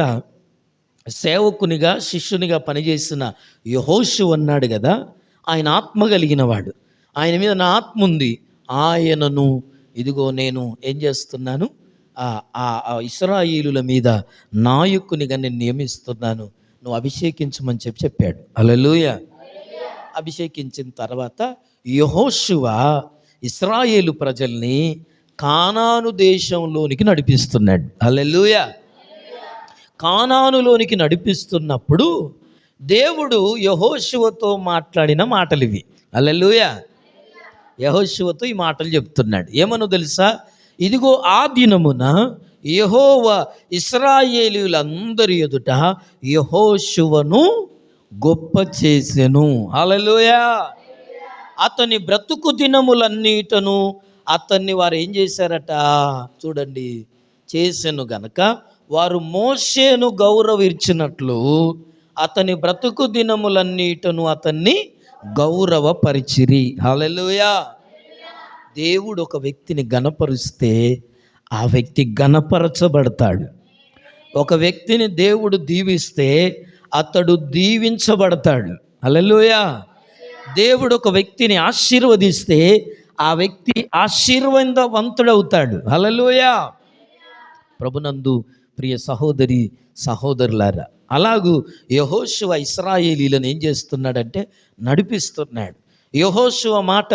సేవకునిగా శిష్యునిగా పనిచేసిన యెహోషువ అన్నాడు కదా, ఆయన ఆత్మ కలిగిన వాడు, ఆయన మీద నా ఆత్మ ఉంది, ఆయనను ఇదిగో నేను ఏం చేస్తున్నాను, ఇశ్రాయేలుల మీద నాయకునిగా నేను నియమిస్తున్నాను, నువ్వు అభిషేకించమని చెప్పాడు. హల్లెలూయా. అభిషేకించిన తర్వాత యెహోషువ ఇశ్రాయేలు ప్రజల్ని కానాను దేశంలోనికి నడిపిస్తున్నాడు. హల్లెలూయా. కానానులోనికి నడిపిస్తున్నప్పుడు దేవుడు యెహోషువతో మాట్లాడిన మాటలు ఇవి. హల్లెలూయా. యెహోషువతో ఈ మాటలు చెప్తున్నాడు. ఏమనో తెలుసా? ఇదిగో ఆ దినమున యెహోవా ఇశ్రాయేలీయులందరి ఎదుట యెహోషువను గొప్ప చేసెను. హల్లెలూయా. అతని బ్రతుకు దినములన్నిటను అతన్ని వారు ఏం చేశారట? చూడండి, చేసెను గనక వారు మోషేను గౌరవించినట్లు అతని బ్రతుకు దినములన్నిటను అతన్ని గౌరవపరిచిరి. హల్లెలూయా. దేవుడు ఒక వ్యక్తిని గణపరిస్తే ఆ వ్యక్తి గణపరచబడతాడు. ఒక వ్యక్తిని దేవుడు దీవిస్తే అతడు దీవించబడతాడు. హల్లెలూయా. దేవుడు ఒక వ్యక్తిని ఆశీర్వదిస్తే ఆ వ్యక్తి ఆశీర్వాదవంతుడవుతాడు. హల్లెలూయా. ప్రభునందు ప్రియ సహోదరి సహోదరులారా, అలాగూ యెహోషువ ఇశ్రాయేలీలను ఏం చేస్తున్నాడంటే నడిపిస్తున్నాడు. యెహోషువ మాట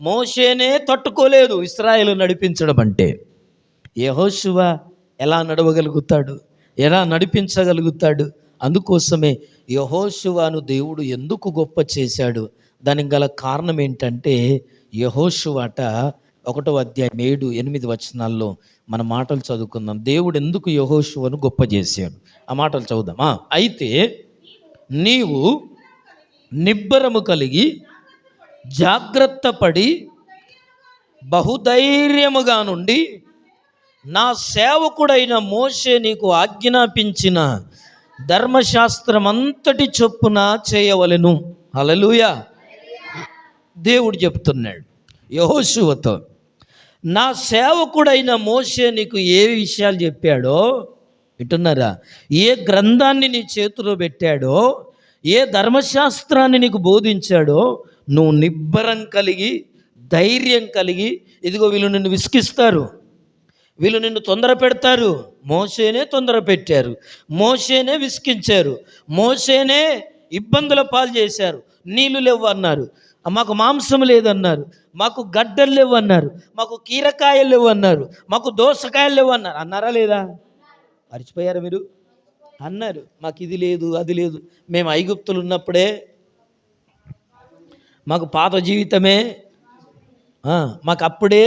మోషేనే తట్టుకోలేదు ఇశ్రాయేలు నడిపించడం అంటే. యెహోషువ ఎలా నడవగలుగుతాడు, ఎలా నడిపించగలుగుతాడు? అందుకోసమే యెహోషువను దేవుడు ఎందుకు గొప్ప చేశాడు, దానికి గల కారణం ఏంటంటే యెహోషువట 1వ అధ్యాయం 7-8 వచనాల్లో మన మాటలు చదువుకుందాం. దేవుడు ఎందుకు యెహోషువను గొప్ప చేశాడు ఆ మాటలు చదువుదామా? అయితే నీవు నిబ్బరము కలిగి జాగ్రత్త పడి బహుధైర్యముగా నుండి నా సేవకుడైన మోషే నీకు ఆజ్ఞాపించిన ధర్మశాస్త్రం అంతటి చొప్పున చేయవలెను. హల్లెలూయా. దేవుడు చెప్తున్నాడు యెహోషువతో, నా సేవకుడైన మోషే నీకు ఏ విషయాలు చెప్పాడో వింటున్నారా? ఏ గ్రంథాన్ని నీ చేతిలో పెట్టాడో, ఏ ధర్మశాస్త్రాన్ని నీకు బోధించాడో నువ్వు నిబ్బరం కలిగి ధైర్యం కలిగి, ఇదిగో వీళ్ళు నిన్ను విసిగిస్తారు, వీళ్ళు నిన్ను తొందర పెడతారు. మోషేనే తొందర పెట్టారు, మోషేనే విసిగించారు, మోషేనే ఇబ్బందుల పాలు చేశారు, నీళ్లు లేవు అన్నారు, మాకు మాంసం లేదన్నారు, మాకు గడ్డలు లేవు అన్నారు, మాకు కీరకాయలు లేవు అన్నారు, మాకు దోసకాయలు లేవు అన్నారు. అన్నారా లేదా? మర్చిపోయారా మీరు? అన్నారు. మాకు ఇది లేదు అది లేదు. మేము ఐగుప్తులు ఉన్నప్పుడే మాకు పాత జీవితమే, మాకు అప్పుడే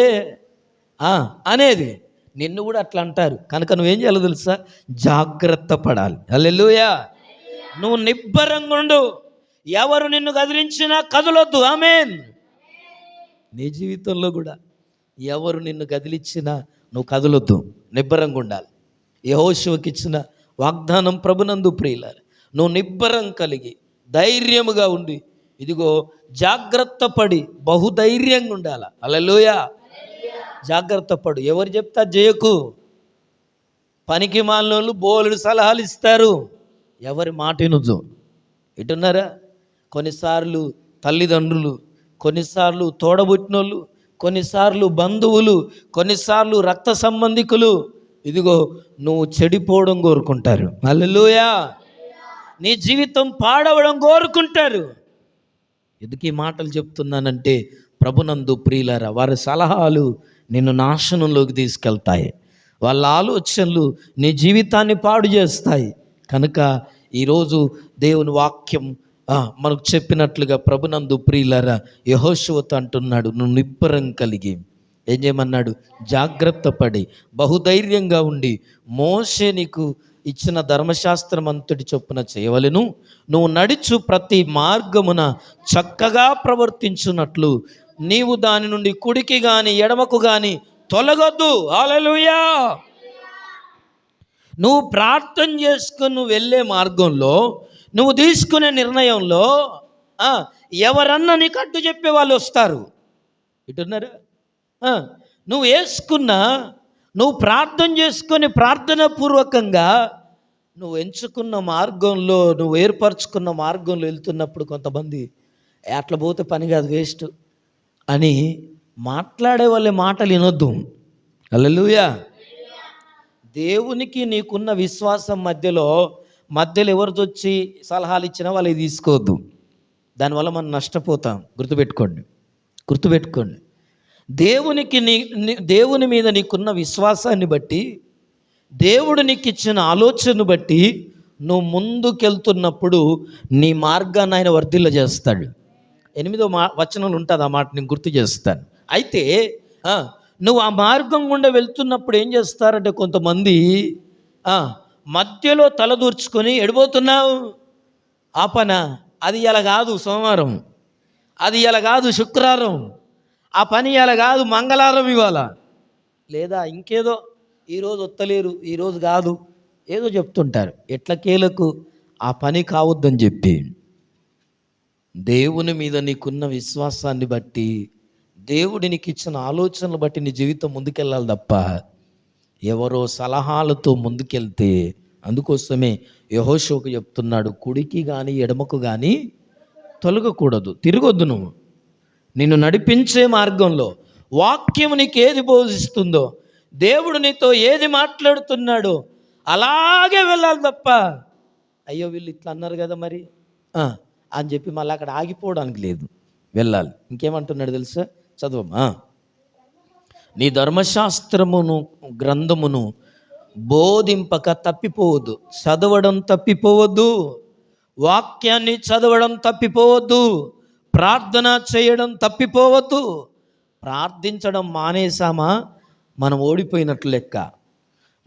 అనేది. నిన్ను కూడా అట్లా అంటారు. కనుక నువ్వేం చేయాలో తెలుసా? జాగ్రత్త పడాలి. హల్లెలూయా. నువ్వు నిబ్బరంగా ఉండు. ఎవరు నిన్ను కదిలించినా కదలొద్దు. ఆమేన్. నీ జీవితంలో కూడా ఎవరు నిన్ను కదిలించినా నువ్వు కదలొద్దు, నిబ్బరంగా ఉండాలి. యెహోషువకి ఇచ్చిన వాగ్దానం ప్రభునందు ప్రియులారా, నువ్వు నిబ్బరం కలిగి ధైర్యముగా ఉండి, ఇదిగో జాగ్రత్త పడి బహుధైర్యంగా ఉండాలి. హల్లెలూయా. జాగ్రత్త పడు. ఎవరు చెప్తా చేయకు. పనికి మాలినోళ్ళు బోలెడు సలహాలు ఇస్తారు, ఎవరి మాట వినొద్దు. ఇటున్నారా? కొన్నిసార్లు తల్లిదండ్రులు, కొన్నిసార్లు తోడబుట్టినోళ్ళు, కొన్నిసార్లు బంధువులు, కొన్నిసార్లు రక్త సంబంధికులు ఇదిగో నువ్వు చెడిపోవడం కోరుకుంటారు. హల్లెలూయా. నీ జీవితం పాడవడం కోరుకుంటారు. ఎందుకు ఈ మాటలు చెప్తున్నానంటే, ప్రభునందు ప్రియులారా, వారి సలహాలు నిన్ను నాశనంలోకి తీసుకెళ్తాయి. వాళ్ళ ఆలోచనలు నీ జీవితాన్ని పాడు చేస్తాయి. కనుక ఈరోజు దేవుని వాక్యం మనకు చెప్పినట్లుగా ప్రభునందు ప్రియులారా యెహోషువతో అంటున్నాడు, నువ్వు నిబ్బరం కలిగి ఏం చేయమన్నాడు? జాగ్రత్త పడి బహుధైర్యంగా ఉండి మోషే నీకు ఇచ్చిన ధర్మశాస్త్రం అంతటి చొప్పున చేయవలెను. నువ్వు నడుచు ప్రతి మార్గమున చక్కగా ప్రవర్తించున్నట్లు నీవు దాని నుండి కుడికి కానీ ఎడమకు కానీ తొలగొద్దు. హల్లెలూయా. నువ్వు ప్రార్థన చేసుకుని నువ్వు వెళ్ళే మార్గంలో, నువ్వు తీసుకునే నిర్ణయంలో ఎవరన్నా నీకు అడ్డు చెప్పే వాళ్ళు వస్తారు. ఇటున్నారా? నువ్వు వేసుకున్నా, నువ్వు ప్రార్థన చేసుకొని ప్రార్థనాపూర్వకంగా నువ్వు ఎంచుకున్న మార్గంలో, నువ్వు ఏర్పరచుకున్న మార్గంలో వెళ్తున్నప్పుడు కొంతమంది అట్లా పోతే పని కాదు, వేస్ట్ అని మాట్లాడే వాళ్ళ మాటలు వినొద్దు. హల్లెలూయా. దేవునికి నీకున్న విశ్వాసం మధ్యలో ఎవరితో వచ్చి సలహాలు ఇచ్చినా వాళ్ళకి తీసుకోవద్దు. దానివల్ల మనం నష్టపోతాం. గుర్తుపెట్టుకోండి. దేవుని మీద నీకున్న విశ్వాసాన్ని బట్టి, దేవుడు నీకు ఇచ్చిన ఆలోచనను బట్టి నువ్వు ముందుకెళ్తున్నప్పుడు నీ మార్గాన్ని ఆయన వర్ధిల్ల చేస్తాడు. 8వ వచనంలో ఉంటుంది ఆ మాట, నేను గుర్తు చేస్తాను. అయితే నువ్వు ఆ మార్గం గుండా వెళ్తున్నప్పుడు ఏం చేస్తారంటే కొంతమంది మధ్యలో తలదూర్చుకొని, ఎడిపోతున్నావు, ఆ పన అది ఇలా కాదు సోమవారం, అది ఇలా కాదు శుక్రవారం, ఆ పని ఇలా కాదు మంగళవారం ఇవాళ, లేదా ఇంకేదో ఈరోజు వత్తలేరు, ఈరోజు కాదు, ఏదో చెప్తుంటారు. ఎట్ల కీలకు ఆ పని కావద్దని చెప్పి, దేవుని మీద నీకున్న విశ్వాసాన్ని బట్టి, దేవుడి నీకు ఇచ్చిన ఆలోచనలు బట్టి నీ జీవితం ముందుకెళ్ళాలి తప్ప ఎవరో సలహాలతో ముందుకెళ్తే, అందుకోసమే యెహోషువకు చెప్తున్నాడు, కుడికి కానీ ఎడమకు కానీ తొలగకూడదు, తిరగొద్దు. నువ్వు నిన్ను నడిపించే మార్గంలో వాక్యం నీకు ఏది బోధిస్తుందో, దేవుడు నీతో ఏది మాట్లాడుతున్నాడో అలాగే వెళ్ళాలి తప్ప, అయ్యో వీళ్ళు ఇట్లా అన్నారు కదా మరి అని చెప్పి మళ్ళీ అక్కడ ఆగిపోవడానికి లేదు, వెళ్ళాలి. ఇంకేమంటున్నాడు తెలుసా? చదవమ్మా. నీ ధర్మశాస్త్రమును గ్రంథమును బోధింపక తప్పిపోవద్దు. చదవడం తప్పిపోవద్దు, వాక్యాన్ని చదవడం తప్పిపోవద్దు, ప్రార్థన చేయడం తప్పిపోవద్దు. ప్రార్థించడం మానేసామా మనం ఓడిపోయినట్లు లెక్క.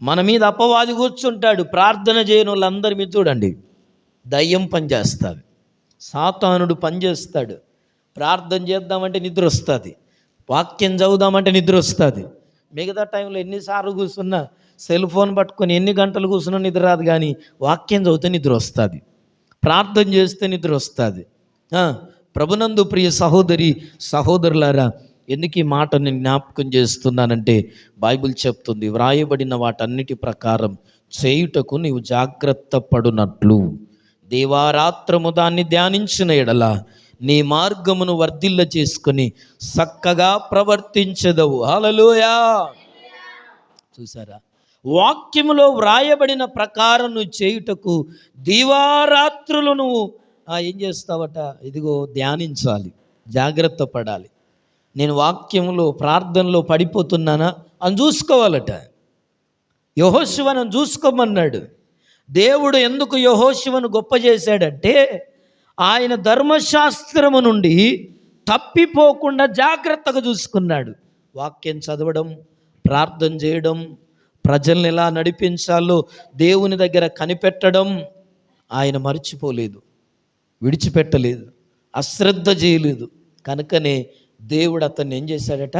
మన మీద అపవాది కూర్చుంటాడు. ప్రార్థన చేయని వాళ్ళందరి మీద చూడండి, దయ్యం పనిచేస్తుంది, సాతానుడు పనిచేస్తాడు. ప్రార్థన చేద్దామంటే నిద్ర వస్తుంది, వాక్యం చదువుదామంటే నిద్ర వస్తుంది. మిగతా టైంలో ఎన్నిసార్లు కూర్చున్నా, సెల్ ఫోన్ పట్టుకొని ఎన్ని గంటలు కూర్చున్నా నిద్ర రాదు, కానీ వాక్యం చదివితే నిద్ర వస్తుంది, ప్రార్థన చేస్తే నిద్ర వస్తుంది. ప్రభునందు ప్రియ సహోదరి సహోదరులారా, ఎందుకు ఈ మాట నేను జ్ఞాపకం చేస్తున్నానంటే, బైబిల్ చెప్తుంది, వ్రాయబడిన వాటన్నిటి ప్రకారం చేయుటకు నీవు జాగ్రత్త పడునట్లు దేవారాత్రము దాన్ని ధ్యానించిన ఎడల నీ మార్గమును వర్ధిల్ల చేసుకొని చక్కగా ప్రవర్తించదవు. హల్లెలూయా. చూసారా? వాక్యములో వ్రాయబడిన ప్రకారం నువ్వు చేయుటకు దీవారాత్రులు నువ్వు ఏం చేస్తావట? ఇదిగో ధ్యానించాలి. జాగ్రత్త పడాలి. నేను వాక్యంలో ప్రార్థనలో పడిపోతున్నానా అని చూసుకోవాలట. యెహోషువను చూసుకోమన్నాడు. దేవుడు ఎందుకు యెహోషువను గొప్ప చేశాడంటే ఆయన ధర్మశాస్త్రము నుండి తప్పిపోకుండా జాగ్రత్తగా చూసుకున్నాడు. వాక్యం చదవడం, ప్రార్థన చేయడం, ప్రజల్ని ఎలా నడిపించాలో దేవుని దగ్గర కనిపెట్టడం ఆయన మర్చిపోలేదు, విడిచిపెట్టలేదు, అశ్రద్ధ చేయలేదు. కనుకనే దేవుడు అతన్ని ఏం చేశాడట?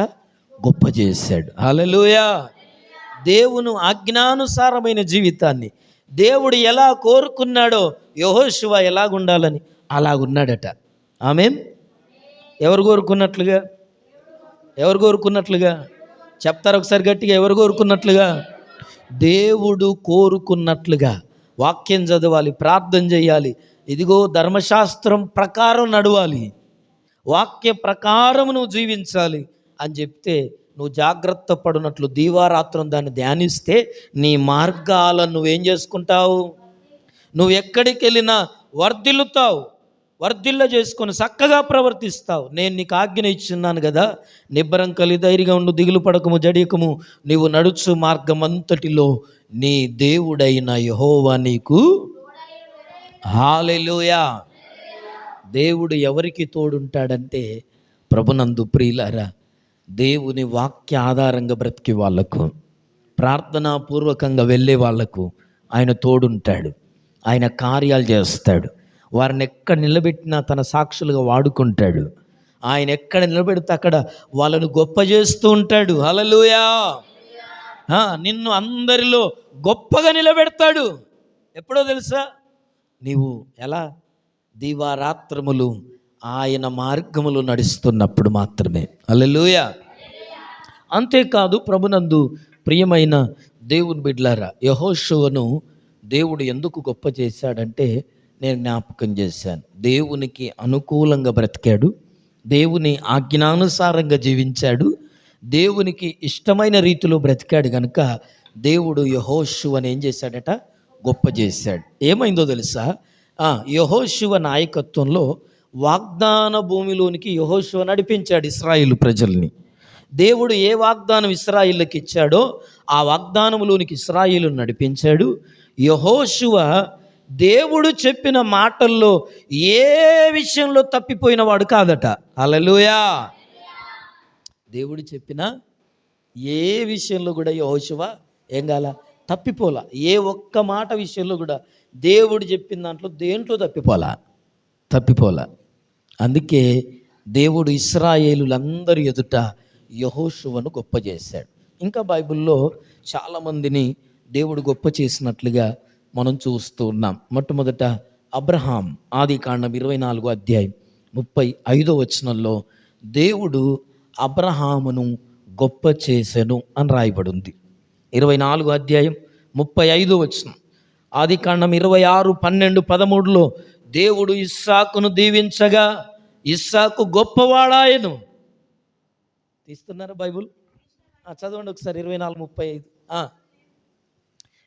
గొప్ప చేశాడు. హల్లెలూయా. దేవుని ఆజ్ఞానుసారమైన జీవితాన్ని దేవుడు ఎలా కోరుకున్నాడో యెహోషువ ఎలాగుండాలని అలాగున్నాడట. ఆమేన్. ఎవరు కోరుకున్నట్లుగా? ఎవరు కోరుకున్నట్లుగా చెప్తారు ఒకసారి గట్టిగా? ఎవరు కోరుకున్నట్లుగా? దేవుడు కోరుకున్నట్లుగా. వాక్యం చదవాలి, ప్రార్థన చేయాలి, ఇదిగో ధర్మశాస్త్రం ప్రకారం నడవాలి, వాక్య ప్రకారం నువ్వు జీవించాలి అని చెప్తే నువ్వు జాగ్రత్త పడినట్లు దీవారాత్రం దాన్ని ధ్యానిస్తే నీ మార్గాలను నువ్వేం చేసుకుంటావు? నువ్వు ఎక్కడికి వెళ్ళినా వర్ధిల్లుతావు, వర్ధిల్ల చేసుకొని చక్కగా ప్రవర్తిస్తావు. నేను నీకు ఆజ్ఞ ఇచ్చున్నాను కదా, నిబ్బరం కలిగి ధైర్యంగా ఉండు, దిగులు పడకము, జడియకము, నీవు నడుచు మార్గం అంతటిలో నీ దేవుడైన యెహోవా నీకు. హల్లెలూయా. దేవుడు ఎవరికి తోడుంటాడంటే ప్రభునందు ప్రియులారా, దేవుని వాక్య ఆధారంగా బ్రతికే వాళ్లకు, ప్రార్థనాపూర్వకంగా వెళ్ళే వాళ్లకు ఆయన తోడుంటాడు. ఆయన కార్యాలు చేస్తాడు. వారిని ఎక్కడ నిలబెట్టినా తన సాక్షులుగా వాడుకుంటాడు. ఆయన ఎక్కడ నిలబెడితే అక్కడ వాళ్ళను గొప్ప చేస్తూ ఉంటాడు. హల్లెలూయా. నిన్ను అందరిలో గొప్పగా నిలబెడతాడు. ఎప్పుడో తెలుసా? నీవు ఎలా దివారాత్రములు ఆయన మార్గములు నడుస్తున్నప్పుడు మాత్రమే. హల్లెలూయా. అంతేకాదు ప్రభునందు ప్రియమైన దేవుని బిడ్డలారా, యెహోషువను దేవుడు ఎందుకు గొప్ప చేశాడంటే నేను జ్ఞాపకం చేశాను. దేవునికి అనుకూలంగా బ్రతికాడు, దేవుని ఆజ్ఞానుసారంగా జీవించాడు, దేవునికి ఇష్టమైన రీతిలో బ్రతికాడు. కనుక దేవుడు యెహోషువను ఏం చేశాడట? గొప్ప చేశాడు. ఏమైందో తెలుసా? యెహోషువ నాయకత్వంలో వాగ్దాన భూమిలోనికి యెహోషువ నడిపించాడు ఇశ్రాయేలు ప్రజల్ని. దేవుడు ఏ వాగ్దానం ఇశ్రాయేలుకి ఇచ్చాడో ఆ వాగ్దానంలోనికి ఇశ్రాయేలు నడిపించాడు. యెహోషువ దేవుడు చెప్పిన మాటల్లో ఏ విషయంలో తప్పిపోయిన వాడు కాదట. హల్లెలూయా. దేవుడు చెప్పిన ఏ విషయంలో కూడా యెహోషువ ఏం కాల? తప్పిపోలా. ఏ ఒక్క మాట విషయంలో కూడా దేవుడు చెప్పిన దాంట్లో దేంట్లో తప్పిపోలా. అందుకే దేవుడు ఇశ్రాయేలులందరి ఎదుట యెహోషువను గొప్ప చేశాడు. ఇంకా బైబిల్లో చాలామందిని దేవుడు గొప్ప చేసినట్లుగా మనం చూస్తూ ఉన్నాం. మొట్టమొదట అబ్రహాం, ఆదికాండం 24వ అధ్యాయం 35వ వచనంలో దేవుడు అబ్రహామును గొప్ప చేసెను అని రాయబడి ఉంది. 24వ అధ్యాయం 35వ వచనం. ఆదికాండం 26, 12, 13లో దేవుడు ఇస్సాకును దీవించగా ఇస్సాకు గొప్పవాడాయను. తీస్తున్నారా బైబుల్? చదవండి ఒకసారి. 24:35.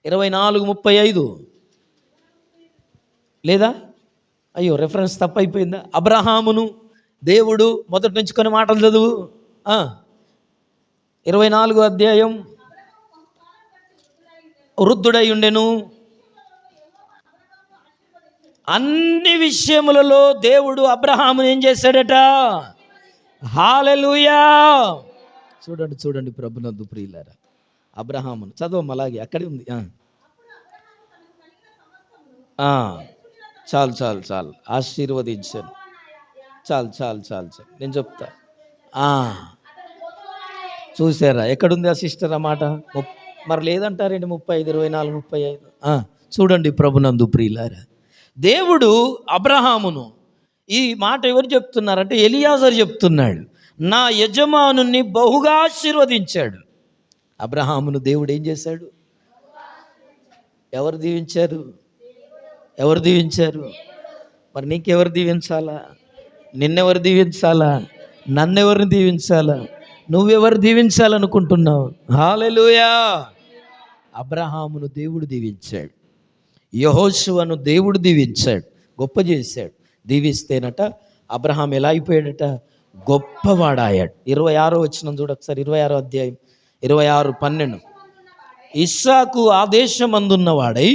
24:35 లేదా? అయ్యో, రెఫరెన్స్ తప్పైపోయిందా? అబ్రహామును దేవుడు మొదటి నుంచి కొన్ని మాటలు చదువు. 24వ అధ్యాయం. వృద్ధుడై ఉండెను, అన్ని విషయములలో దేవుడు అబ్రహామును ఏం చేశాడట? హల్లెలూయా. చూడండి ప్రభునందు ప్రియులారా, అబ్రహామును చదవం అలాగే, అక్కడే ఉంది. చాలు ఆశీర్వదించాను. చాలు నేను చెప్తా. చూసారా ఎక్కడుంది ఆ సిస్టర్? ఆ మాట మరి లేదంటారండి. 35, 24, 35. చూడండి ప్రభునందు ప్రియులారా, దేవుడు అబ్రహామును, ఈ మాట ఎవరు చెప్తున్నారంటే ఎలియాజరు చెప్తున్నాడు, నా యజమానుని బహుగా ఆశీర్వదించాడు. అబ్రహామును దేవుడు ఏం చేశాడు? ఎవరు దీవించారు? మరి నీకెవరు దీవించాలా? నిన్నెవరు దీవించాలా? నన్నెవరిని దీవించాలా? నువ్వెవరు దీవించాలనుకుంటున్నావు? హల్లెలూయా. అబ్రహామును దేవుడు దీవించాడు, యెహోషువను దేవుడు దీవించాడు, గొప్ప చేశాడు. దీవిస్తేనట అబ్రహాం ఎలా అయిపోయాడట? గొప్పవాడాయాడు. 26 వచనం చూడు ఒకసారి, 26 అధ్యాయం 26:12. ఇస్సాకు ఆదేశమందున్నవాడై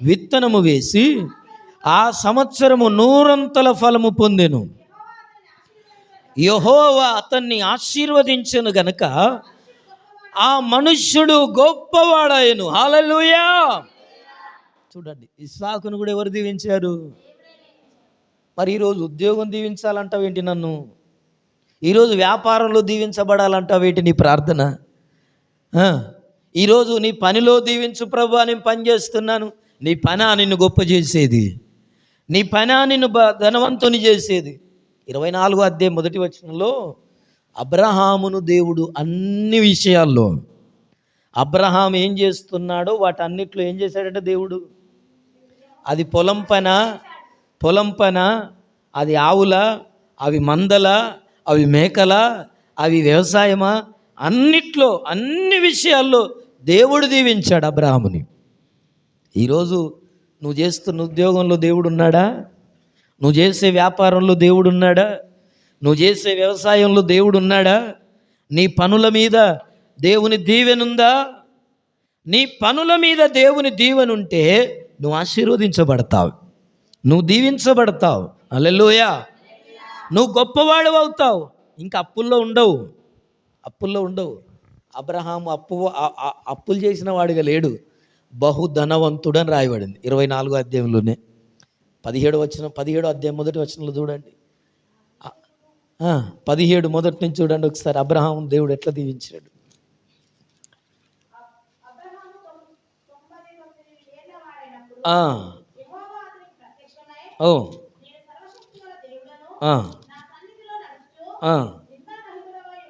విత్తనము వేసి ఆ సంవత్సరము 100 ఫలము పొందెను. యెహోవా అతన్ని ఆశీర్వదించెను గనుక ఆ మనుష్యుడు గొప్పవాడాయను. హల్లెలూయా. చూడండి, ఇస్సాకును కూడా ఎవరు దీవించారు? మరి ఈరోజు ఉద్యోగం దీవించాలంటావేంటి నన్ను? ఈరోజు వ్యాపారంలో దీవించబడాలంటావేంటి నీ ప్రార్థన? ఈరోజు నీ పనిలో దీవించు ప్రభువా, నేను పని చేస్తున్నాను. నీ పని నిన్ను గొప్ప చేసేది, నీ పని నిన్ను ధనవంతుని చేసేది. 24 అధ్యాయం 1 వచనంలో అబ్రహామును దేవుడు అన్ని విషయాల్లో, అబ్రహాం ఏం చేస్తున్నాడో వాటన్నిట్లో ఏం చేశాడంటే దేవుడు, అది పొలం పన, అది ఆవుల, అవి మందల, అవి మేకల, అవి వ్యవసాయమా, అన్నిట్లో అన్ని విషయాల్లో దేవుడు దీవించాడు అబ్రహాముని. ఈరోజు నువ్వు చేస్తున్న ఉద్యోగంలో దేవుడు ఉన్నాడా? నువ్వు చేసే వ్యాపారంలో దేవుడు ఉన్నాడా? నువ్వు చేసే వ్యవసాయంలో దేవుడు ఉన్నాడా? నీ పనుల మీద దేవుని దీవెనుందా? నీ పనుల మీద దేవుని దీవెనుంటే నువ్వు ఆశీర్వదించబడతావు, నువ్వు దీవించబడతావు. హల్లెలూయా. నువ్వు గొప్పవాడు అవుతావు. ఇంకా అప్పుల్లో ఉండవు. అబ్రహాము అప్పులు చేసిన వాడిగా లేడు, బహుధనవంతుడు అని రాయబడింది 24 అధ్యాయంలోనే. 17 అధ్యాయం 1 వచనంలో చూడండి, 17 మొదటి నుంచి చూడండి ఒకసారి. అబ్రహాము దేవుడు ఎట్లా దీవించాడు.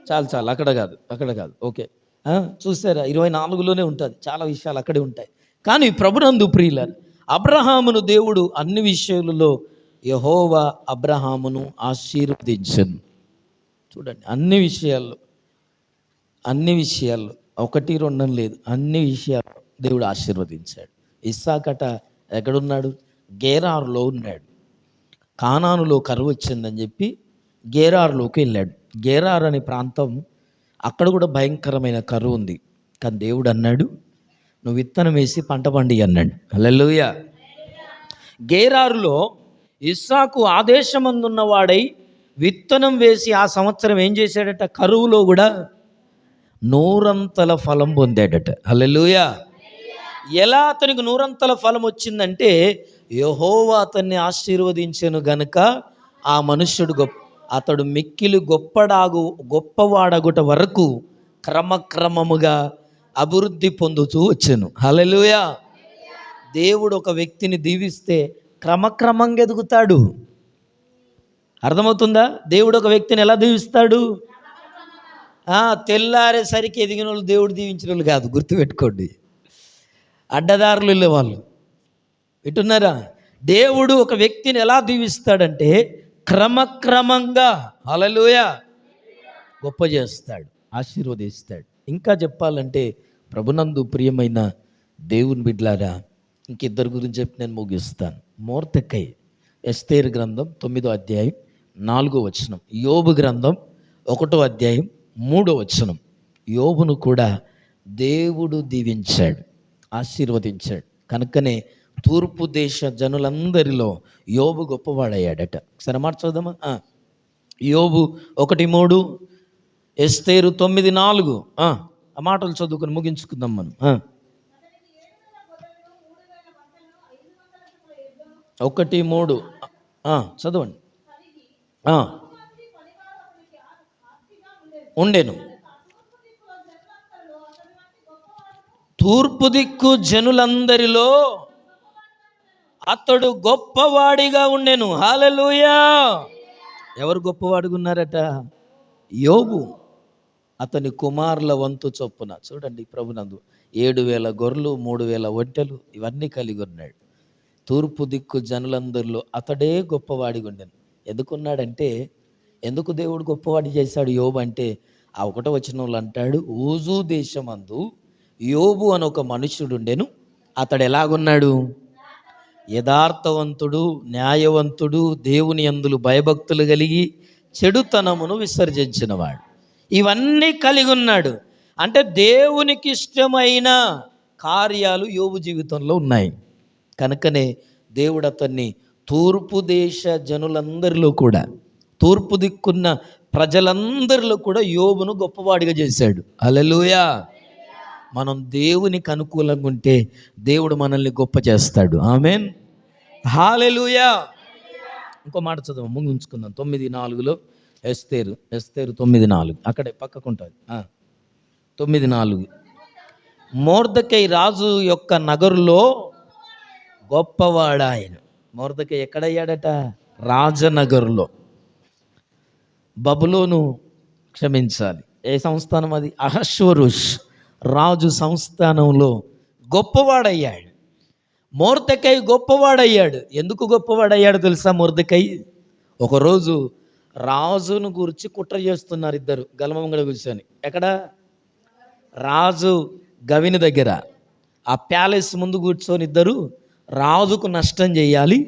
చాలు అక్కడ కాదు. ఓకే, చూసారా, 24లోనే ఉంటుంది, చాలా విషయాలు అక్కడే ఉంటాయి. కానీ ప్రభునందు ప్రియులారా, అబ్రహామును దేవుడు అన్ని విషయాలలో యెహోవా అబ్రహామును ఆశీర్వదించెను. చూడండి, అన్ని విషయాల్లో 1, 2 లేదు, అన్ని విషయాల్లో దేవుడు ఆశీర్వదించాడు. ఇస్సాకట ఎక్కడున్నాడు? గేరారులో ఉన్నాడు. కానానులో కరువు వచ్చిందని చెప్పి గేరారులోకి వెళ్ళాడు. గేరారు అనే ప్రాంతం, అక్కడ కూడా భయంకరమైన కరువు ఉంది. కానీ దేవుడు అన్నాడు, నువ్వు విత్తనం వేసి పంట పండి అన్నాడు. హల్లెలూయా. గేరారులో ఇస్సాకు ఆదేశమందున్నవాడై విత్తనం వేసి ఆ సంవత్సరం ఏం చేశాడట? కరువులో కూడా 100 ఫలం పొందాడట. హల్లెలూయా. ఎలా అతనికి 100 ఫలం వచ్చిందంటే, యెహోవా అతన్ని ఆశీర్వదించెను గనుక ఆ మనుష్యుడు అతడు మిక్కిలి గొప్పవాడగుట వరకు క్రమక్రమముగా అభివృద్ధి పొందుతూ వచ్చాను. హల్లెలూయా. దేవుడు ఒక వ్యక్తిని దీవిస్తే క్రమక్రమంగా ఎదుగుతాడు. అర్థమవుతుందా? దేవుడు ఒక వ్యక్తిని ఎలా దీవిస్తాడు? తెల్లారేసరికి ఎదిగిన వాళ్ళు దేవుడు దీవించిన వాళ్ళు కాదు, గుర్తుపెట్టుకోండి. అడ్డదారులు వెళ్ళే వాళ్ళు వింటున్నారా? దేవుడు ఒక వ్యక్తిని ఎలా దీవిస్తాడంటే క్రమక్రమంగా, హల్లెలూయా, గొప్ప చేస్తాడు, ఆశీర్వదిస్తాడు. ఇంకా చెప్పాలంటే ప్రభునందు ప్రియమైన దేవుని బిడ్డలారా, ఇంకిద్దరు గురించి చెప్పి నేను ముగిస్తాను. మొర్దెకై, ఎస్తేరు గ్రంథం 9వ అధ్యాయం 4వ వచనం, యోబు గ్రంథం 1వ అధ్యాయం 3వ వచనం. యోబును కూడా దేవుడు దీవించాడు, ఆశీర్వదించాడు. కనుకనే తూర్పు దేశ జనులందరిలో యోబు గొప్పవాడయ్యాడట. ఒకసారి మాట చదువుదామా? యోబు 1:3, ఎస్తేరు 9:4. ఆ మాటలు చదువుకొని ముగించుకుందాం మనం. 1:3 చదవండి. ఉండెను. తూర్పు దిక్కు జనులందరిలో అతడు గొప్పవాడిగా ఉండెను. హల్లెలూయా. ఎవరు గొప్పవాడిగా ఉన్నారట? యోబు. అతని కుమారుల వంతు చొప్పున, చూడండి ప్రభునందు, 7,000 గొర్రెలు, 3,000 ఒంటెలు, ఇవన్నీ కలిగి ఉన్నాడు. తూర్పు దిక్కు జనులందరిలో అతడే గొప్పవాడిగా ఉండెను. ఎందుకున్నాడంటే, ఎందుకు దేవుడు గొప్పవాడి చేశాడు యోబు అంటే, ఆ 1వ వచనంలో అంటాడు, ఊజు దేశమందు యోబు అని ఒక మనుష్యుడు ఉండెను. అతడు ఎలాగున్నాడు? యథార్థవంతుడు, న్యాయవంతుడు, దేవుని యందు భయభక్తులు కలిగి చెడుతనమును విసర్జించినవాడు. ఇవన్నీ కలిగి ఉన్నాడు. అంటే దేవునికి ఇష్టమైన కార్యాలు యోబు జీవితంలో ఉన్నాయి. కనుకనే దేవుడు అతన్ని తూర్పు దేశ జనులందరిలో కూడా, తూర్పు దిక్కున్న ప్రజలందరిలో కూడా యోబును గొప్పవాడిగా చేశాడు. హల్లెలూయా. మనం దేవునికి అనుకూలంగా ఉంటే దేవుడు మనల్ని గొప్ప చేస్తాడు. ఆమేన్. హల్లెలూయా. ఇంకో మాట చదువు, ముందు ఉంచుకుందాం. 9:4 ఎస్తేరు 9:4 అక్కడే పక్కకుంటుంది. 9:4 మొర్దెకై రాజు యొక్క నగరులో గొప్పవాడాయన. మొర్దెకై ఎక్కడయ్యాడట? రాజనగరులో. బబులోను, క్షమించాలి, ఏ సంస్థానం అది? అహష్వరుష్ రాజు సంస్థానంలో గొప్పవాడయ్యాడు. మొర్దెకై గొప్పవాడయ్యాడు. ఎందుకు గొప్పవాడయ్యాడు తెలుసా? మొర్దెకై ఒకరోజు రాజును గురించి కుట్ర చేస్తున్నారు ఇద్దరు గలమంగడ కూర్చొని. ఎక్కడ? రాజు గవిని దగ్గర. ఆ ప్యాలెస్ ముందు కూర్చొని ఇద్దరు రాజుకు నష్టం చేయాలి,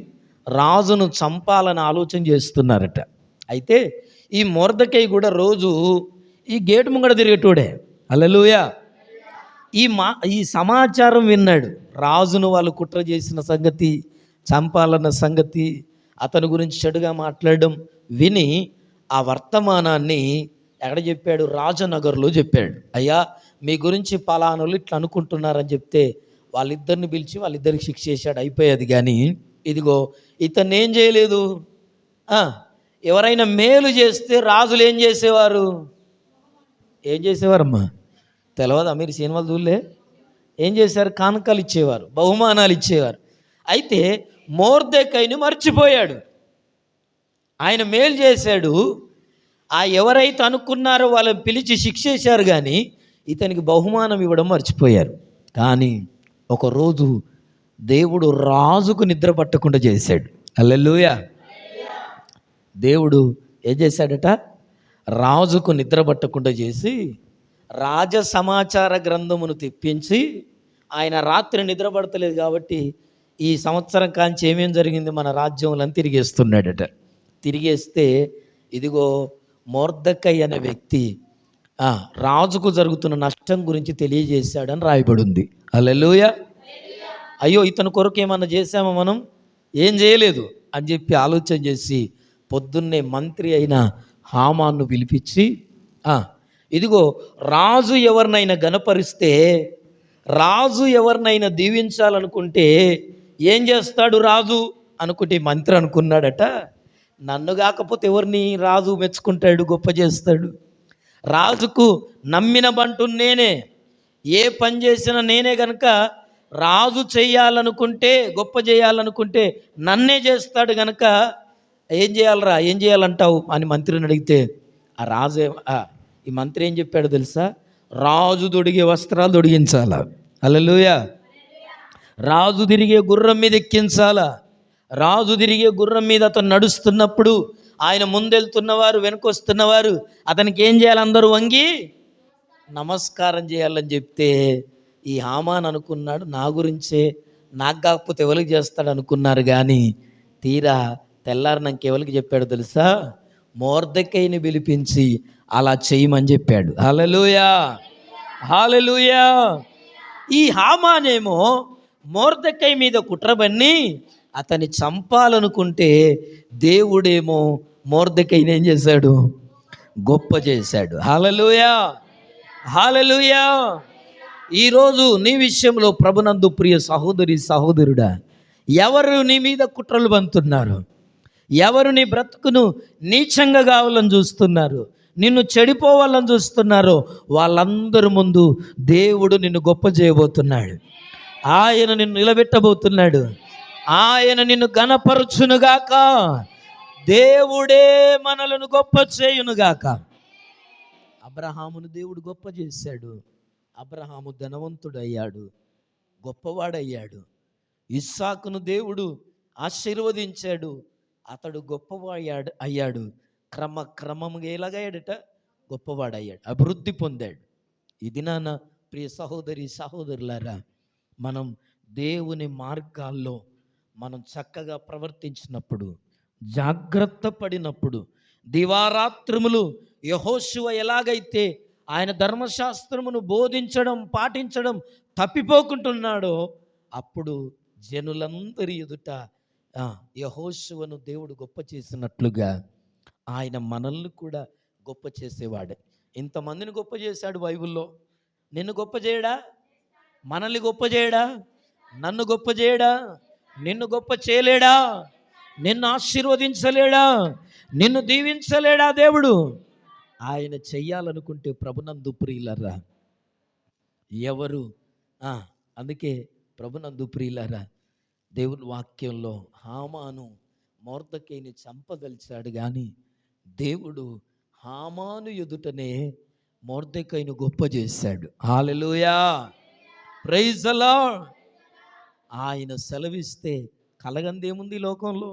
రాజును చంపాలని ఆలోచన చేస్తున్నారట. అయితే ఈ మొర్దెకై కూడా రోజు ఈ గేటు ముంగడ తిరిగేటోడే. హల్లెలూయా. ఈ సమాచారం విన్నాడు. రాజును వాళ్ళు కుట్ర చేసిన సంగతి, చంపాలన్న సంగతి, అతని గురించి చెడుగా మాట్లాడడం విని ఆ వర్తమానాన్ని ఎక్కడ చెప్పాడు? రాజనగర్లో చెప్పాడు. అయ్యా, మీ గురించి పలానులు ఇట్లా అనుకుంటున్నారని చెప్తే వాళ్ళిద్దరిని పిలిచి వాళ్ళిద్దరికి శిక్ష చేశాడు. అయిపోయేది. కానీ ఇదిగో ఇతన్ని ఏం చేయలేదు. ఎవరైనా మేలు చేస్తే రాజులు ఏం చేసేవారు? ఏం చేసేవారమ్మా? తెలియదా? మీరు సినిమాలు చూడలే? ఏం చేశారు? కానుకలు ఇచ్చేవారు, బహుమానాలు ఇచ్చేవారు. అయితే మొర్దెకైని మర్చిపోయాడు. ఆయన మేలు చేశాడు. ఎవరైతే అనుకున్నారో వాళ్ళని పిలిచి శిక్ష చేశారు, కానీ ఇతనికి బహుమానం ఇవ్వడం మర్చిపోయారు. కానీ ఒకరోజు దేవుడు రాజుకు నిద్ర పట్టకుండా చేశాడు. హల్లెలూయా. దేవుడు ఏం చేశాడట? రాజుకు నిద్ర పట్టకుండా చేసి రాజ సమాచార గ్రంథమును తెప్పించి, ఆయన రాత్రి నిద్ర పడతలేదు కాబట్టి ఈ సంవత్సరం కాంచి ఏమేం జరిగింది మన రాజ్యంలో తిరిగేస్తున్నాడట. తిరిగేస్తే ఇదిగో మొర్దెకై అనే వ్యక్తి రాజుకు జరుగుతున్న నష్టం గురించి తెలియజేశాడని రాయబడి ఉంది. హల్లెలూయా. అయ్యో, ఇతని కొరకు ఏమన్నా చేశామా మనం? ఏం చేయలేదు అని చెప్పి ఆలోచన చేసి పొద్దున్నే మంత్రి అయిన హామాన్ను పిలిపించి, ఇదిగో రాజు ఎవరినైనా గనపరిస్తే, రాజు ఎవరినైనా దీవించాలనుకుంటే ఏం చేస్తాడు రాజు అనుకుంటే మంత్రి అనుకున్నాడట, నన్ను కాకపోతే ఎవరిని రాజు మెచ్చుకుంటాడు, గొప్ప చేస్తాడు? రాజుకు నమ్మిన బంటు నేనే, ఏ పని చేసినా నేనే గనక రాజు చేయాలనుకుంటే, గొప్ప చేయాలనుకుంటే నన్నే చేస్తాడు గనక ఏం చేయాలరా, ఏం చేయాలంటావు అని మంత్రిని అడిగితే ఆ రాజు ఈ మంత్రి ఏం చెప్పాడు తెలుసా? రాజు దొడిగే వస్త్రాలు తొడిగించాలా. హల్లెలూయా. రాజు తిరిగే గుర్రం మీద ఎక్కించాలా. రాజు తిరిగే గుర్రం మీద అతను నడుస్తున్నప్పుడు ఆయన ముందెళ్తున్నవారు, వెనుకొస్తున్నవారు అతనికి ఏం చేయాలి? అందరూ వంగి నమస్కారం చేయాలని చెప్తే ఈ హామాన్ అనుకున్నాడు, నా గురించే, నాకు కాకపోతే ఎవరికి చేస్తాడు అనుకున్నారు. కానీ తీరా తెల్లారినాక ఎవరికి చెప్పాడు తెలుసా? మొర్దెకైని పిలిపించి అలా చేయమని చెప్పాడు. హల్లెలూయా. హల్లెలూయా. ఈ హామానేమో మొర్దెకై మీద కుట్రబన్ని అతన్ని చంపాలనుకుంటే దేవుడేమో మొర్దెకైని ఏం చేశాడు? గొప్ప చేశాడు. హల్లెలూయా. హల్లెలూయా. ఈరోజు నీ విషయంలో ప్రభునందు ప్రియ సహోదరి సహోదరుడా, ఎవరు నీ మీద కుట్రలు బంతున్నారు? ఎవరు నీ బ్రతుకును నీచంగా కావాలని చూస్తున్నారు, నిన్ను చెడిపోవాలని చూస్తున్నారో వాళ్ళందరి ముందు దేవుడు నిన్ను గొప్ప చేయబోతున్నాడు. ఆయన నిన్ను నిలబెట్టబోతున్నాడు. ఆయన నిన్ను ఘనపరచునుగాక. దేవుడే మనలను గొప్ప చేయునుగాక. అబ్రహామును దేవుడు గొప్ప చేశాడు. అబ్రహాము ధనవంతుడయ్యాడు, గొప్పవాడయ్యాడు. ఇస్సాకును దేవుడు ఆశీర్వదించాడు, అతడు గొప్పవాడు అయ్యాడు. క్రమముగా ఎలాగయ్యాడట? గొప్పవాడయ్యాడు, అభివృద్ధి పొందాడు. ఇది నాన్న ప్రియ సహోదరి సహోదరులారా, మనం దేవుని మార్గాల్లో మనం చక్కగా ప్రవర్తించినప్పుడు, జాగ్రత్త పడినప్పుడు, దివారాత్రములు యెహోషువ ఎలాగైతే ఆయన ధర్మశాస్త్రమును బోధించడం పాటించడం తప్పిపోకుంటున్నాడో, అప్పుడు జనులందరి ఎదుట యెహోషువను దేవుడు గొప్ప చేసినట్లుగా ఆయన మనల్ని కూడా గొప్ప చేసేవాడే. ఇంతమందిని గొప్ప చేశాడు బైబిల్లో. నిన్ను గొప్ప చేయడా? మనల్ని గొప్ప చేయడా? నన్ను గొప్ప చేయడా? నిన్ను గొప్ప చేయలేడా? నిన్ను ఆశీర్వదించలేడా? నిన్ను దీవించలేడా దేవుడు? ఆయన చెయ్యాలనుకుంటే ప్రభునందు ప్రియులరా ఎవరు అందుకే ప్రభునందు ప్రియులరా, దేవుని వాక్యంలో హామాను మొర్దెకైని చంపదలిచాడు, కానీ దేవుడు హామాను ఎదుటనే మొర్దెకైను గొప్ప చేశాడు. హల్లెలూయా, ప్రైజ్ ది లార్డ్. ఆయన సెలవిస్తే కలగందేముంది ఈ లోకంలో?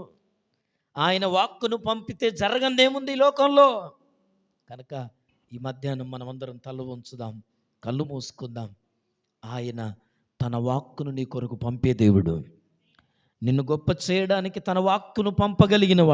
ఆయన వాక్కును పంపితే జరగందేముంది ఈ లోకంలో? కనుక ఈ మధ్యాహ్నం మనమందరం తల వంచుదాం, కళ్ళు మూసుకుందాం. ఆయన తన వాక్కును నీ కొరకు పంపే దేవుడు. నిన్ను గొప్ప చేయడానికి తన వాక్కును పంపగలిగిన వాడు.